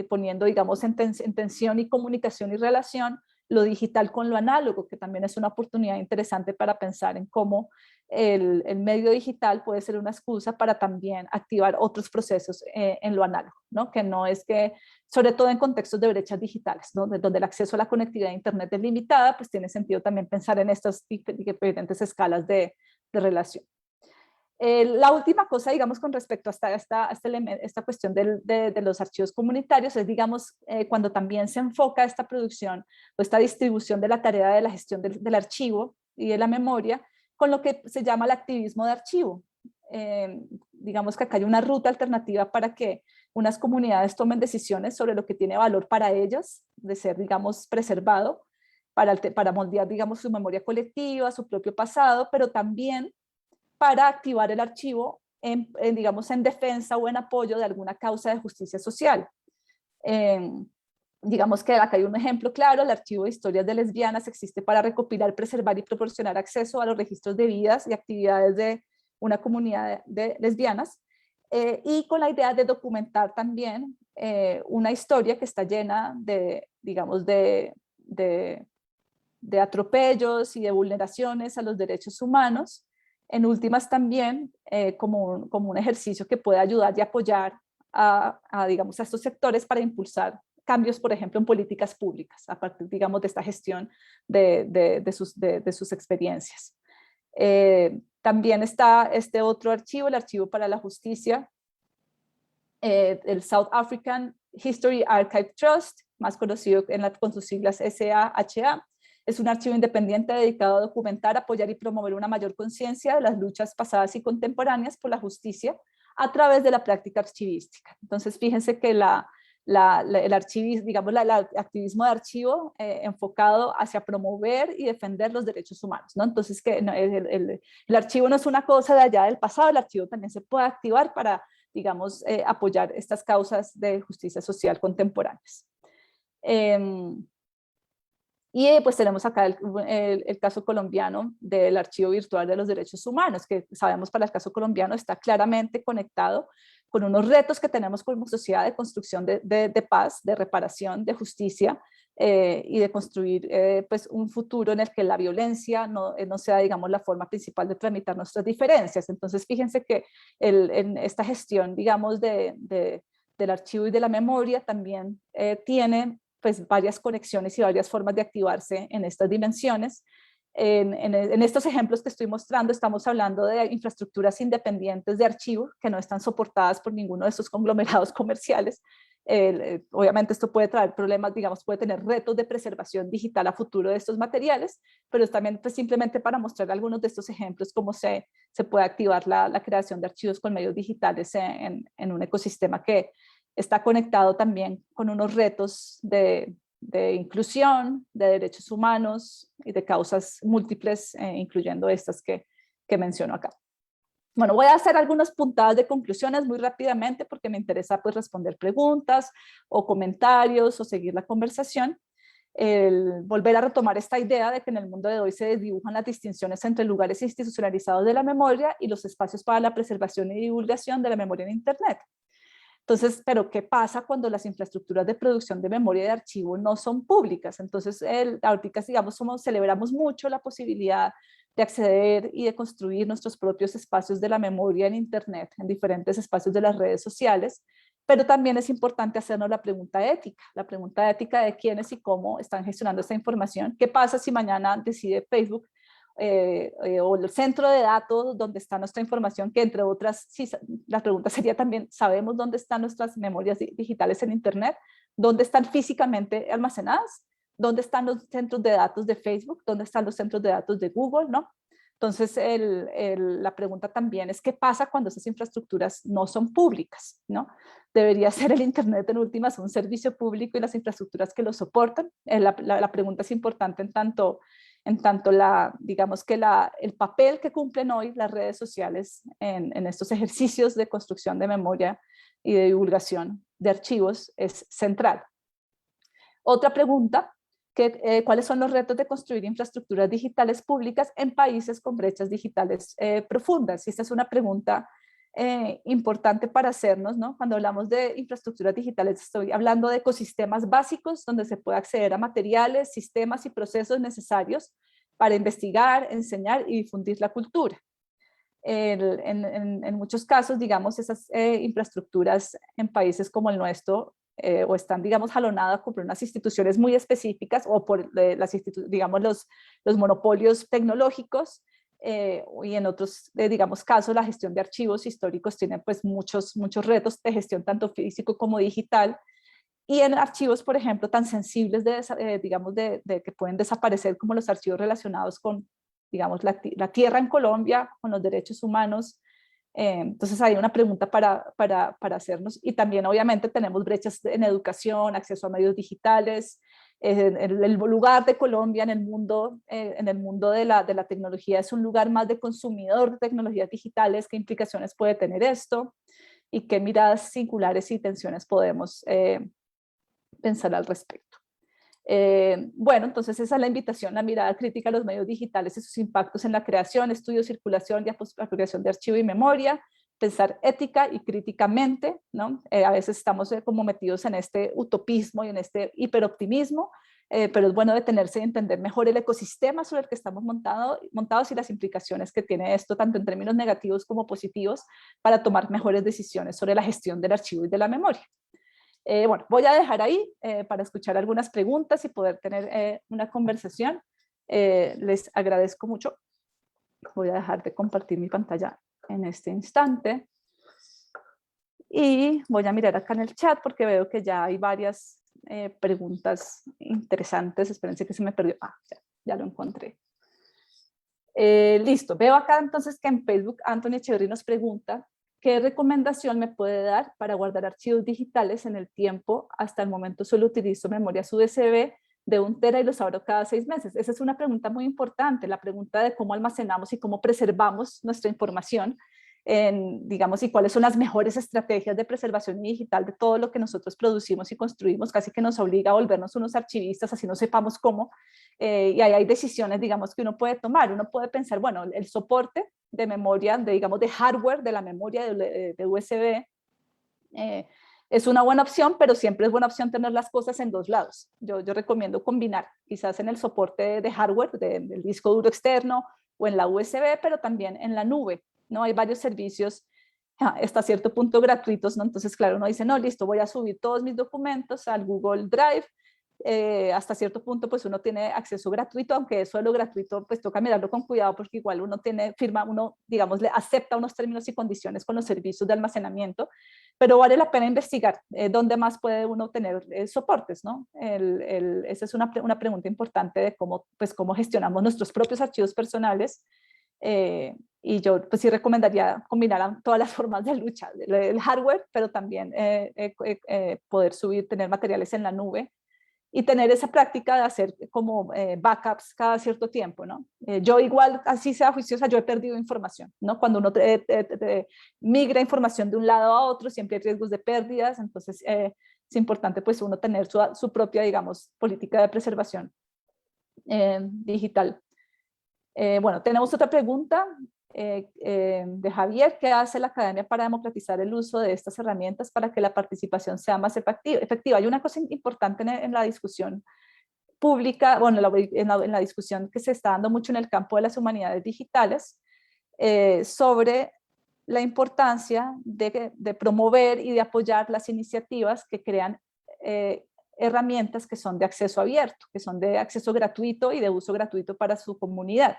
poniendo, digamos, en tensión y comunicación y relación lo digital con lo análogo, que también es una oportunidad interesante para pensar en cómo el medio digital puede ser una excusa para también activar otros procesos en lo análogo, ¿no? Que no es que, sobre todo en contextos de brechas digitales, ¿no? Donde el acceso a la conectividad a Internet es limitada, pues tiene sentido también pensar en estas diferentes escalas de relación. La última cosa, digamos, con respecto a esta cuestión de los archivos comunitarios es, digamos, cuando también se enfoca esta producción o esta distribución de la tarea de la gestión del archivo y de la memoria con lo que se llama el activismo de archivo. Digamos que acá hay una ruta alternativa para que unas comunidades tomen decisiones sobre lo que tiene valor para ellas, de ser, digamos, preservado, para moldear, digamos, su memoria colectiva, su propio pasado, pero también para activar el archivo digamos, en defensa o en apoyo de alguna causa de justicia social. Digamos que acá hay un ejemplo claro: el archivo de historias de lesbianas existe para recopilar, preservar y proporcionar acceso a los registros de vidas y actividades de una comunidad de lesbianas, y con la idea de documentar también una historia que está llena de, digamos, de atropellos y de vulneraciones a los derechos humanos. En últimas también como un ejercicio que puede ayudar y apoyar digamos, a estos sectores para impulsar cambios, por ejemplo, en políticas públicas, a partir, digamos, de esta gestión de sus experiencias. También está este otro archivo, el Archivo para la Justicia, el South African History Archive Trust, más conocido con sus siglas SAHA. Es un archivo independiente dedicado a documentar, apoyar y promover una mayor conciencia de las luchas pasadas y contemporáneas por la justicia a través de la práctica archivística. Entonces, fíjense que el archivismo, digamos, el activismo de archivo enfocado hacia promover y defender los derechos humanos, ¿no? Entonces, que el archivo no es una cosa de allá del pasado, el archivo también se puede activar para, digamos, apoyar estas causas de justicia social contemporáneas. Y pues tenemos acá el caso colombiano del Archivo Virtual de los Derechos Humanos, que sabemos para el caso colombiano está claramente conectado con unos retos que tenemos como sociedad de construcción de paz, de reparación, de justicia, y de construir pues un futuro en el que la violencia no sea, digamos, la forma principal de tramitar nuestras diferencias. Entonces, fíjense que en esta gestión, digamos, del archivo y de la memoria también tiene pues varias conexiones y varias formas de activarse en estas dimensiones. En estos ejemplos que estoy mostrando estamos hablando de infraestructuras independientes de archivo que no están soportadas por ninguno de estos conglomerados comerciales. Obviamente esto puede traer problemas, digamos, puede tener retos de preservación digital a futuro de estos materiales, pero es también pues, simplemente para mostrar algunos de estos ejemplos cómo se puede activar la creación de archivos con medios digitales en un ecosistema que está conectado también con unos retos de inclusión, de derechos humanos y de causas múltiples, incluyendo estas que menciono acá. Bueno, voy a hacer algunas puntadas de conclusiones muy rápidamente porque me interesa pues responder preguntas o comentarios o seguir la conversación. Volver a retomar esta idea de que en el mundo de hoy se desdibujan las distinciones entre lugares institucionalizados de la memoria y los espacios para la preservación y divulgación de la memoria en Internet. Entonces, ¿pero qué pasa cuando las infraestructuras de producción de memoria y de archivo no son públicas? Entonces, ahorita, digamos, celebramos mucho la posibilidad de acceder y de construir nuestros propios espacios de la memoria en Internet, en diferentes espacios de las redes sociales, pero también es importante hacernos la pregunta ética de quiénes y cómo están gestionando esta información. ¿Qué pasa si mañana decide Facebook o el centro de datos donde está nuestra información, que entre otras, sí, la pregunta sería también, ¿sabemos dónde están nuestras memorias digitales en Internet? ¿Dónde están físicamente almacenadas? ¿Dónde están los centros de datos de Facebook? ¿Dónde están los centros de datos de Google? ¿No? Entonces, la pregunta también es, ¿qué pasa cuando esas infraestructuras no son públicas? ¿No? Debería ser el Internet en últimas un servicio público y las infraestructuras que lo soportan. La pregunta es importante en tanto digamos que el papel que cumplen hoy las redes sociales en estos ejercicios de construcción de memoria y de divulgación de archivos es central. Otra pregunta, ¿cuáles son los retos de construir infraestructuras digitales públicas en países con brechas digitales profundas? Y esta es una pregunta importante para hacernos, ¿no? Cuando hablamos de infraestructuras digitales, estoy hablando de ecosistemas básicos donde se puede acceder a materiales, sistemas y procesos necesarios para investigar, enseñar y difundir la cultura. En muchos casos, digamos, esas infraestructuras en países como el nuestro o están, digamos, jalonadas por unas instituciones muy específicas o por digamos, los monopolios tecnológicos, y en otros, digamos, casos, la gestión de archivos históricos tiene pues muchos retos de gestión tanto físico como digital, y en archivos, por ejemplo, tan sensibles, digamos, de que pueden desaparecer como los archivos relacionados con, digamos, la tierra en Colombia, con los derechos humanos. Entonces hay una pregunta para hacernos, y también obviamente tenemos brechas en educación, acceso a medios digitales. El lugar de Colombia en el mundo de la tecnología es un lugar más de consumidor de tecnologías digitales. ¿Qué implicaciones puede tener esto? Y qué miradas singulares y tensiones podemos pensar al respecto. Bueno, entonces esa es la invitación, la mirada crítica a los medios digitales y sus impactos en la creación, estudio, circulación y apropiación de archivo y memoria, pensar ética y críticamente, ¿no? A veces estamos como metidos en este utopismo y en este hiperoptimismo, pero es bueno detenerse y entender mejor el ecosistema sobre el que estamos montados y las implicaciones que tiene esto, tanto en términos negativos como positivos, para tomar mejores decisiones sobre la gestión del archivo y de la memoria. Bueno, voy a dejar ahí para escuchar algunas preguntas y poder tener una conversación. Les agradezco mucho. Voy a dejar de compartir mi pantalla en este instante. Y voy a mirar acá en el chat porque veo que ya hay varias preguntas interesantes. Espérense que se me perdió. Ah, ya lo encontré. Listo. Veo acá entonces que en Facebook Anthony Echeverry nos pregunta: ¿qué recomendación me puede dar para guardar archivos digitales en el tiempo? Hasta el momento solo utilizo memorias USB de 1 tera y los abro cada 6 meses. Esa es una pregunta muy importante, la pregunta de cómo almacenamos y cómo preservamos nuestra información, digamos, y cuáles son las mejores estrategias de preservación digital de todo lo que nosotros producimos y construimos. Casi que nos obliga a volvernos unos archivistas, así no sepamos cómo, y ahí hay decisiones, digamos, que uno puede tomar. Uno puede pensar, bueno, el soporte de memoria, digamos, de hardware, de la memoria de USB, es una buena opción, pero siempre es buena opción tener las cosas en dos lados. Yo recomiendo combinar, quizás en el soporte de hardware, del disco duro externo o en la USB, pero también en la nube, ¿no? Hay varios servicios hasta cierto punto gratuitos, ¿no? Entonces, claro, uno dice, no, listo, voy a subir todos mis documentos al Google Drive. Hasta cierto punto pues uno tiene acceso gratuito, aunque eso de lo gratuito pues toca mirarlo con cuidado, porque igual uno digamos, le acepta unos términos y condiciones con los servicios de almacenamiento, pero vale la pena investigar dónde más puede uno tener soportes, ¿no? Esa es una pregunta importante de cómo gestionamos nuestros propios archivos personales, Y yo pues sí recomendaría combinar todas las formas de lucha, el hardware, pero también poder subir, tener materiales en la nube y tener esa práctica de hacer como backups cada cierto tiempo, ¿no? Yo igual, así sea juiciosa, yo he perdido información, ¿no? Cuando uno migra información de un lado a otro, siempre hay riesgos de pérdidas, entonces es importante pues uno tener su propia, digamos, política de preservación digital. Bueno, tenemos otra pregunta de Javier. ¿Qué hace la academia para democratizar el uso de estas herramientas para que la participación sea más efectiva? Hay una cosa importante en la discusión pública, bueno, en la discusión que se está dando mucho en el campo de las humanidades digitales, sobre la importancia de promover y de apoyar las iniciativas que crean herramientas que son de acceso abierto, que son de acceso gratuito y de uso gratuito para su comunidad,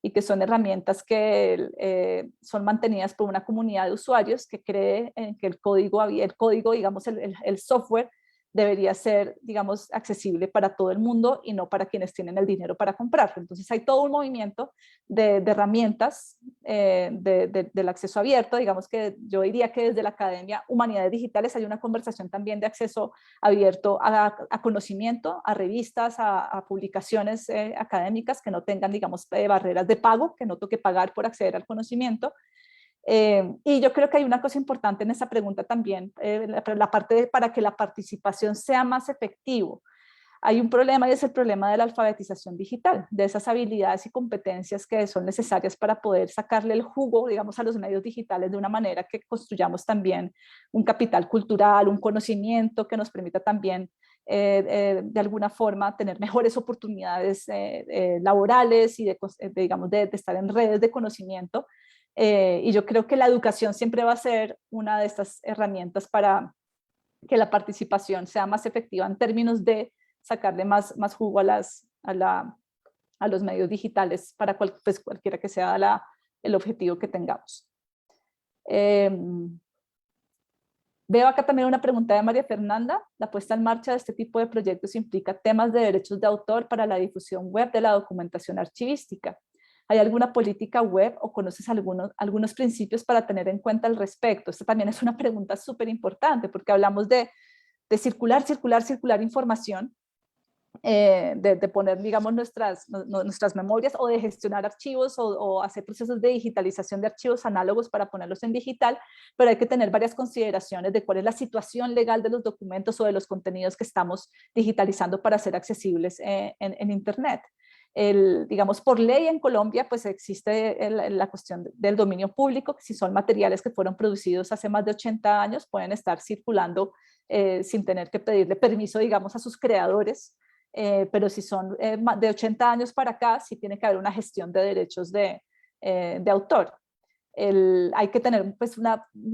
y que son herramientas que son mantenidas por una comunidad de usuarios que cree en que el código, digamos, el software debería ser, digamos, accesible para todo el mundo y no para quienes tienen el dinero para comprarlo. Entonces hay todo un movimiento de herramientas del acceso abierto. Digamos que yo diría que desde la Academia Humanidades Digitales hay una conversación también de acceso abierto a conocimiento, a revistas, a publicaciones académicas que no tengan, digamos, barreras de pago, que no toque pagar por acceder al conocimiento. Y yo creo que hay una cosa importante en esa pregunta también, la parte para que la participación sea más efectivo. Hay un problema y es el problema de la alfabetización digital, de esas habilidades y competencias que son necesarias para poder sacarle el jugo, digamos, a los medios digitales de una manera que construyamos también un capital cultural, un conocimiento que nos permita también de alguna forma tener mejores oportunidades laborales y digamos, de estar en redes de conocimiento. Y yo creo que la educación siempre va a ser una de estas herramientas para que la participación sea más efectiva en términos de sacarle más jugo a los medios digitales para pues cualquiera que sea el objetivo que tengamos. Veo acá también una pregunta de María Fernanda. La puesta en marcha de este tipo de proyectos implica temas de derechos de autor para la difusión web de la documentación archivística. ¿Hay alguna política web o conoces algunos principios para tener en cuenta al respecto? Esta también es una pregunta súper importante porque hablamos de circular información, de poner, digamos, nuestras memorias o de gestionar archivos o hacer procesos de digitalización de archivos análogos para ponerlos en digital, pero hay que tener varias consideraciones de cuál es la situación legal de los documentos o de los contenidos que estamos digitalizando para ser accesibles en Internet. Digamos, por ley en Colombia, pues existe la cuestión del dominio público, que si son materiales que fueron producidos hace más de 80 años, pueden estar circulando sin tener que pedirle permiso, digamos, a sus creadores, pero si son de 80 años para acá, sí tiene que haber una gestión de derechos de autor. Hay que tener, pues,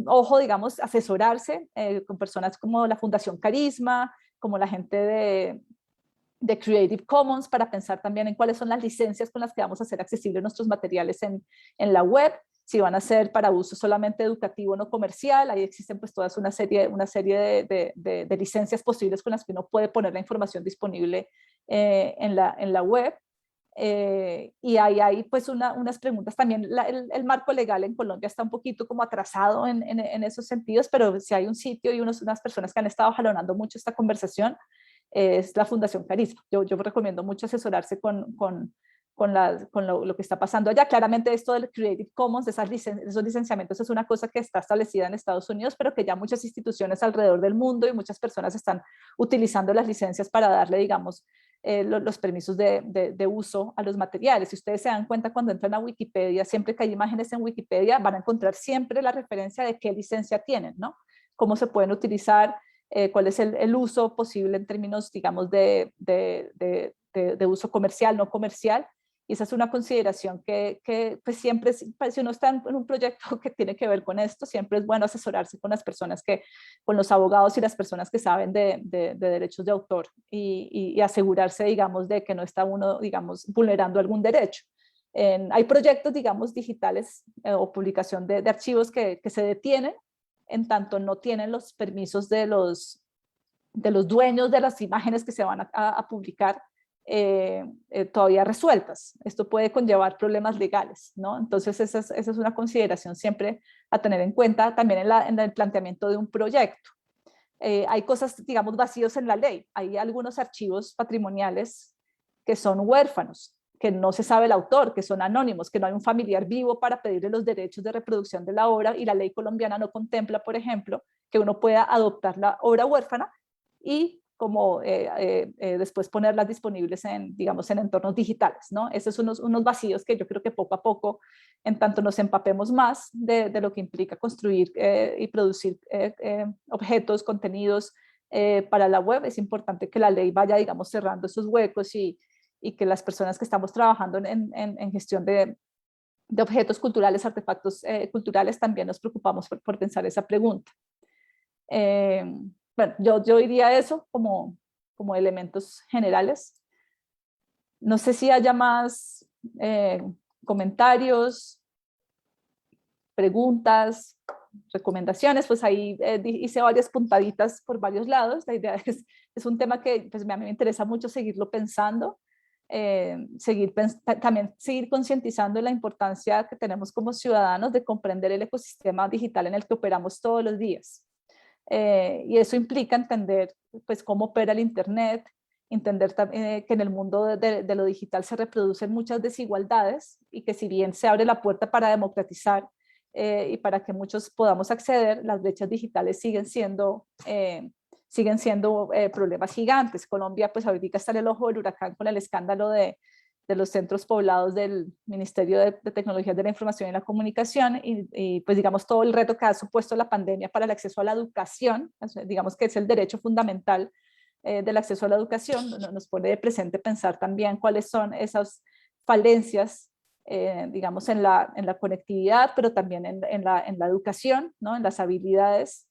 ojo, digamos, asesorarse con personas como la Fundación Carisma, como la gente de Creative Commons, para pensar también en cuáles son las licencias con las que vamos a hacer accesibles nuestros materiales en la web, si van a ser para uso solamente educativo, no comercial. Ahí existen pues todas una serie de licencias posibles con las que uno puede poner la información disponible en la web. Y hay pues unas preguntas también. El marco legal en Colombia está un poquito como atrasado en esos sentidos, pero si hay un sitio y unas personas que han estado jalonando mucho esta conversación, es la Fundación Carisma. Yo recomiendo mucho asesorarse con lo que está pasando allá. Claramente esto del Creative Commons, esos licenciamientos es una cosa que está establecida en Estados Unidos, pero que ya muchas instituciones alrededor del mundo y muchas personas están utilizando las licencias para darle, digamos, los permisos de uso a los materiales. Si ustedes se dan cuenta, cuando entran a Wikipedia, siempre que hay imágenes en Wikipedia, van a encontrar siempre la referencia de qué licencia tienen, ¿no? Cómo se pueden utilizar, cuál es el uso posible en términos, digamos, de uso comercial, no comercial. Y esa es una consideración que pues siempre, si uno está en un proyecto que tiene que ver con esto, siempre es bueno asesorarse con las personas con los abogados y las personas que saben de derechos de autor y asegurarse, digamos, de que no está uno, digamos, vulnerando algún derecho. Hay proyectos, digamos, digitales o publicación de archivos que se detienen en tanto no tienen los permisos de los dueños de las imágenes que se van a publicar todavía resueltas. Esto puede conllevar problemas legales, ¿no? Entonces esa es una consideración siempre a tener en cuenta también en el planteamiento de un proyecto. Hay cosas, digamos, vacíos en la ley. Hay algunos archivos patrimoniales que son huérfanos, que no se sabe el autor, que son anónimos, que no hay un familiar vivo para pedirle los derechos de reproducción de la obra, y la ley colombiana no contempla, por ejemplo, que uno pueda adoptar la obra huérfana y como después ponerlas disponibles en, digamos, en entornos digitales, ¿no? Esos son unos vacíos que yo creo que poco a poco, en tanto nos empapemos más de lo que implica construir y producir objetos, contenidos para la web, es importante que la ley vaya, digamos, cerrando esos huecos y que las personas que estamos trabajando en gestión de objetos culturales, artefactos culturales, también nos preocupamos por pensar esa pregunta. Bueno, yo diría eso como elementos generales. No sé si haya más comentarios, preguntas, recomendaciones, pues ahí hice varias puntaditas por varios lados. La idea es un tema que pues, a mí me interesa mucho seguirlo pensando, también seguir concientizando la importancia que tenemos como ciudadanos de comprender el ecosistema digital en el que operamos todos los días. Y eso implica entender pues, cómo opera el Internet, entender que en el mundo de lo digital se reproducen muchas desigualdades y que si bien se abre la puerta para democratizar y para que muchos podamos acceder, las brechas digitales siguen siendo problemas gigantes. Colombia pues ahorita está en el ojo del huracán con el escándalo de los centros poblados del Ministerio de Tecnologías de la Información y la Comunicación y pues digamos todo el reto que ha supuesto la pandemia para el acceso a la educación, digamos que es el derecho fundamental del acceso a la educación, nos pone de presente pensar también cuáles son esas falencias, digamos en la conectividad, pero también en la educación, ¿no? En las habilidades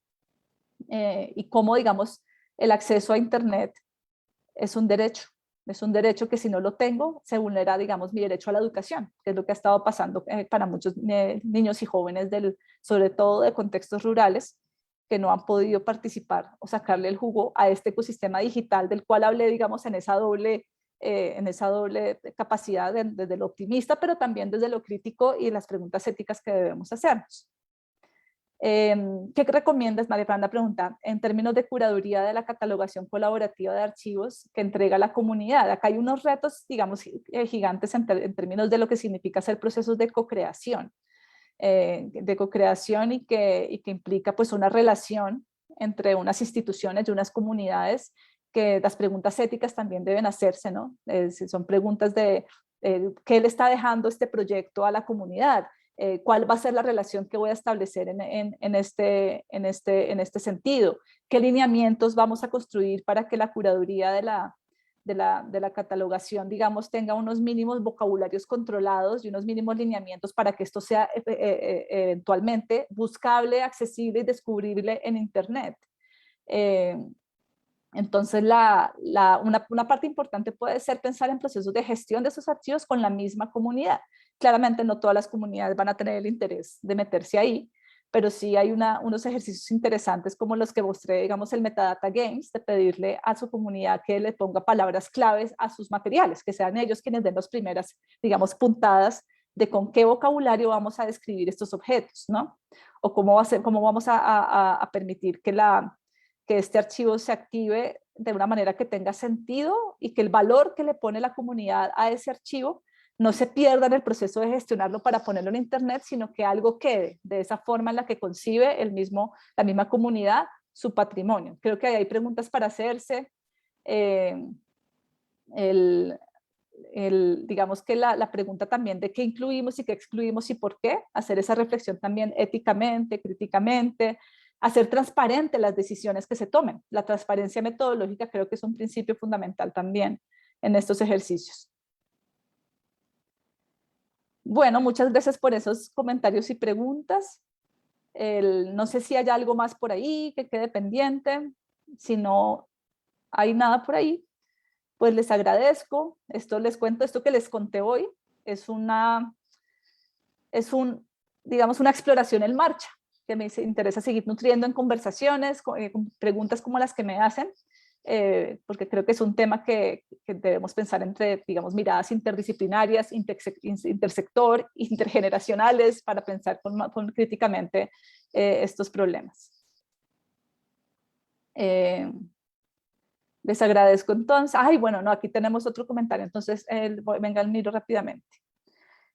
y cómo digamos el acceso a Internet es un derecho. Es un derecho que si no lo tengo, se vulnera, digamos, mi derecho a la educación, que es lo que ha estado pasando para muchos niños y jóvenes, sobre todo de contextos rurales, que no han podido participar o sacarle el jugo a este ecosistema digital del cual hablé, digamos, en esa doble capacidad desde lo optimista, pero también desde lo crítico y las preguntas éticas que debemos hacernos. ¿Qué recomiendas, María Fernanda pregunta, en términos de curaduría de la catalogación colaborativa de archivos que entrega la comunidad? Acá hay unos retos, digamos, gigantes en términos de lo que significa hacer procesos de co-creación y que implica pues una relación entre unas instituciones y unas comunidades, que las preguntas éticas también deben hacerse, ¿no? Son preguntas de ¿qué le está dejando este proyecto a la comunidad? ¿Cuál va a ser la relación que voy a establecer en este sentido? ¿Qué lineamientos vamos a construir para que la curaduría de la catalogación, digamos, tenga unos mínimos vocabularios controlados y unos mínimos lineamientos para que esto sea eventualmente buscable, accesible y descubrible en Internet? Entonces, una parte importante puede ser pensar en procesos de gestión de esos archivos con la misma comunidad. Claramente no todas las comunidades van a tener el interés de meterse ahí, pero sí hay unos ejercicios interesantes como los que mostré, digamos, el Metadata Games, de pedirle a su comunidad que le ponga palabras claves a sus materiales, que sean ellos quienes den las primeras, digamos, puntadas de con qué vocabulario vamos a describir estos objetos, ¿no? O cómo vamos a permitir que este archivo se active de una manera que tenga sentido y que el valor que le pone la comunidad a ese archivo no se pierda en el proceso de gestionarlo para ponerlo en Internet, sino que algo quede de esa forma en la que concibe la misma comunidad su patrimonio. Creo que hay preguntas para hacerse. Digamos que la pregunta también de qué incluimos y qué excluimos y por qué, hacer esa reflexión también éticamente, críticamente, hacer transparente las decisiones que se tomen. La transparencia metodológica creo que es un principio fundamental también en estos ejercicios. Bueno, muchas gracias por esos comentarios y preguntas. No sé si hay algo más por ahí que quede pendiente. Si no hay nada por ahí, pues les agradezco. Les cuento, esto que les conté hoy digamos, una exploración en marcha, que me interesa seguir nutriendo en conversaciones, con preguntas como las que me hacen, porque creo que es un tema que debemos pensar entre, digamos, miradas interdisciplinarias, intersector, intergeneracionales, para pensar críticamente estos problemas. Les agradezco entonces. Ay, bueno, no, aquí tenemos otro comentario, entonces venga, miro rápidamente.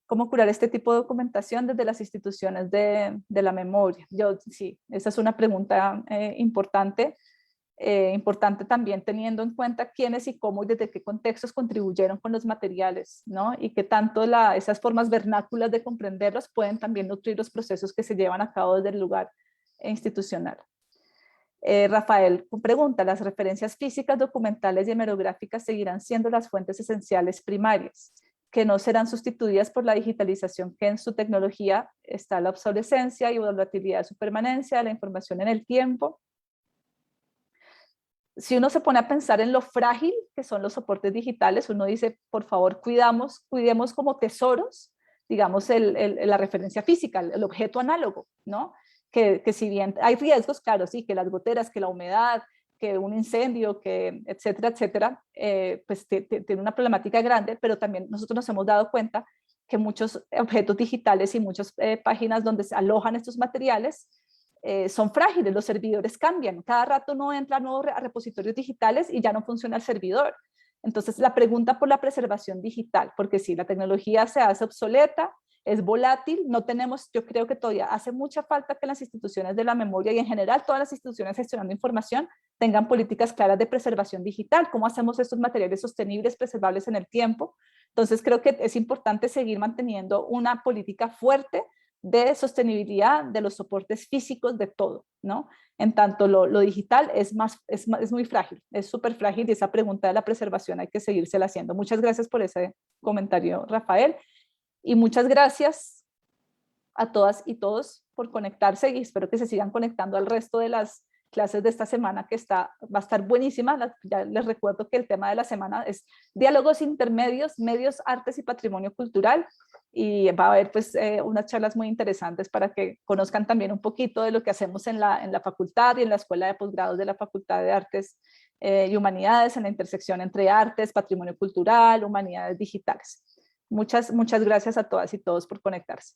¿Cómo curar este tipo de documentación desde las instituciones de la memoria? Sí, esa es una pregunta importante. Importante también teniendo en cuenta quiénes y cómo y desde qué contextos contribuyeron con los materiales, ¿no? Y que tanto esas formas vernáculas de comprenderlos pueden también nutrir los procesos que se llevan a cabo desde el lugar institucional. Rafael pregunta, ¿las referencias físicas, documentales y hemerográficas seguirán siendo las fuentes esenciales primarias, que no serán sustituidas por la digitalización, que en su tecnología está la obsolescencia y volatilidad de su permanencia de la información en el tiempo? Si uno se pone a pensar en lo frágil que son los soportes digitales, uno dice, por favor, cuidemos como tesoros, digamos, la referencia física, el objeto análogo, ¿no? Que si bien hay riesgos, claro, sí, que las goteras, que la humedad, que un incendio, que etcétera, etcétera, pues tiene una problemática grande, pero también nosotros nos hemos dado cuenta que muchos objetos digitales y muchas páginas donde se alojan estos materiales son frágiles, los servidores cambian, cada rato no entra nuevo a repositorios digitales y ya no funciona el servidor. Entonces la pregunta por la preservación digital, porque si la tecnología se hace obsoleta, es volátil, no tenemos, yo creo que todavía hace mucha falta que las instituciones de la memoria y en general todas las instituciones gestionando información tengan políticas claras de preservación digital, cómo hacemos estos materiales sostenibles, preservables en el tiempo. Entonces creo que es importante seguir manteniendo una política fuerte de sostenibilidad de los soportes físicos de todo, ¿no? En tanto lo digital es muy frágil, es súper frágil y esa pregunta de la preservación hay que seguírsela haciendo. Muchas gracias por ese comentario, Rafael, y muchas gracias a todas y todos por conectarse y espero que se sigan conectando al resto de las clases de esta semana que va a estar buenísima. Ya les recuerdo que el tema de la semana es diálogos intermedios, medios, artes y patrimonio cultural, y va a haber pues unas charlas muy interesantes para que conozcan también un poquito de lo que hacemos en la facultad y en la escuela de posgrados de la Facultad de Artes y Humanidades, en la intersección entre artes, patrimonio cultural, humanidades digitales. Muchas gracias a todas y todos por conectarse.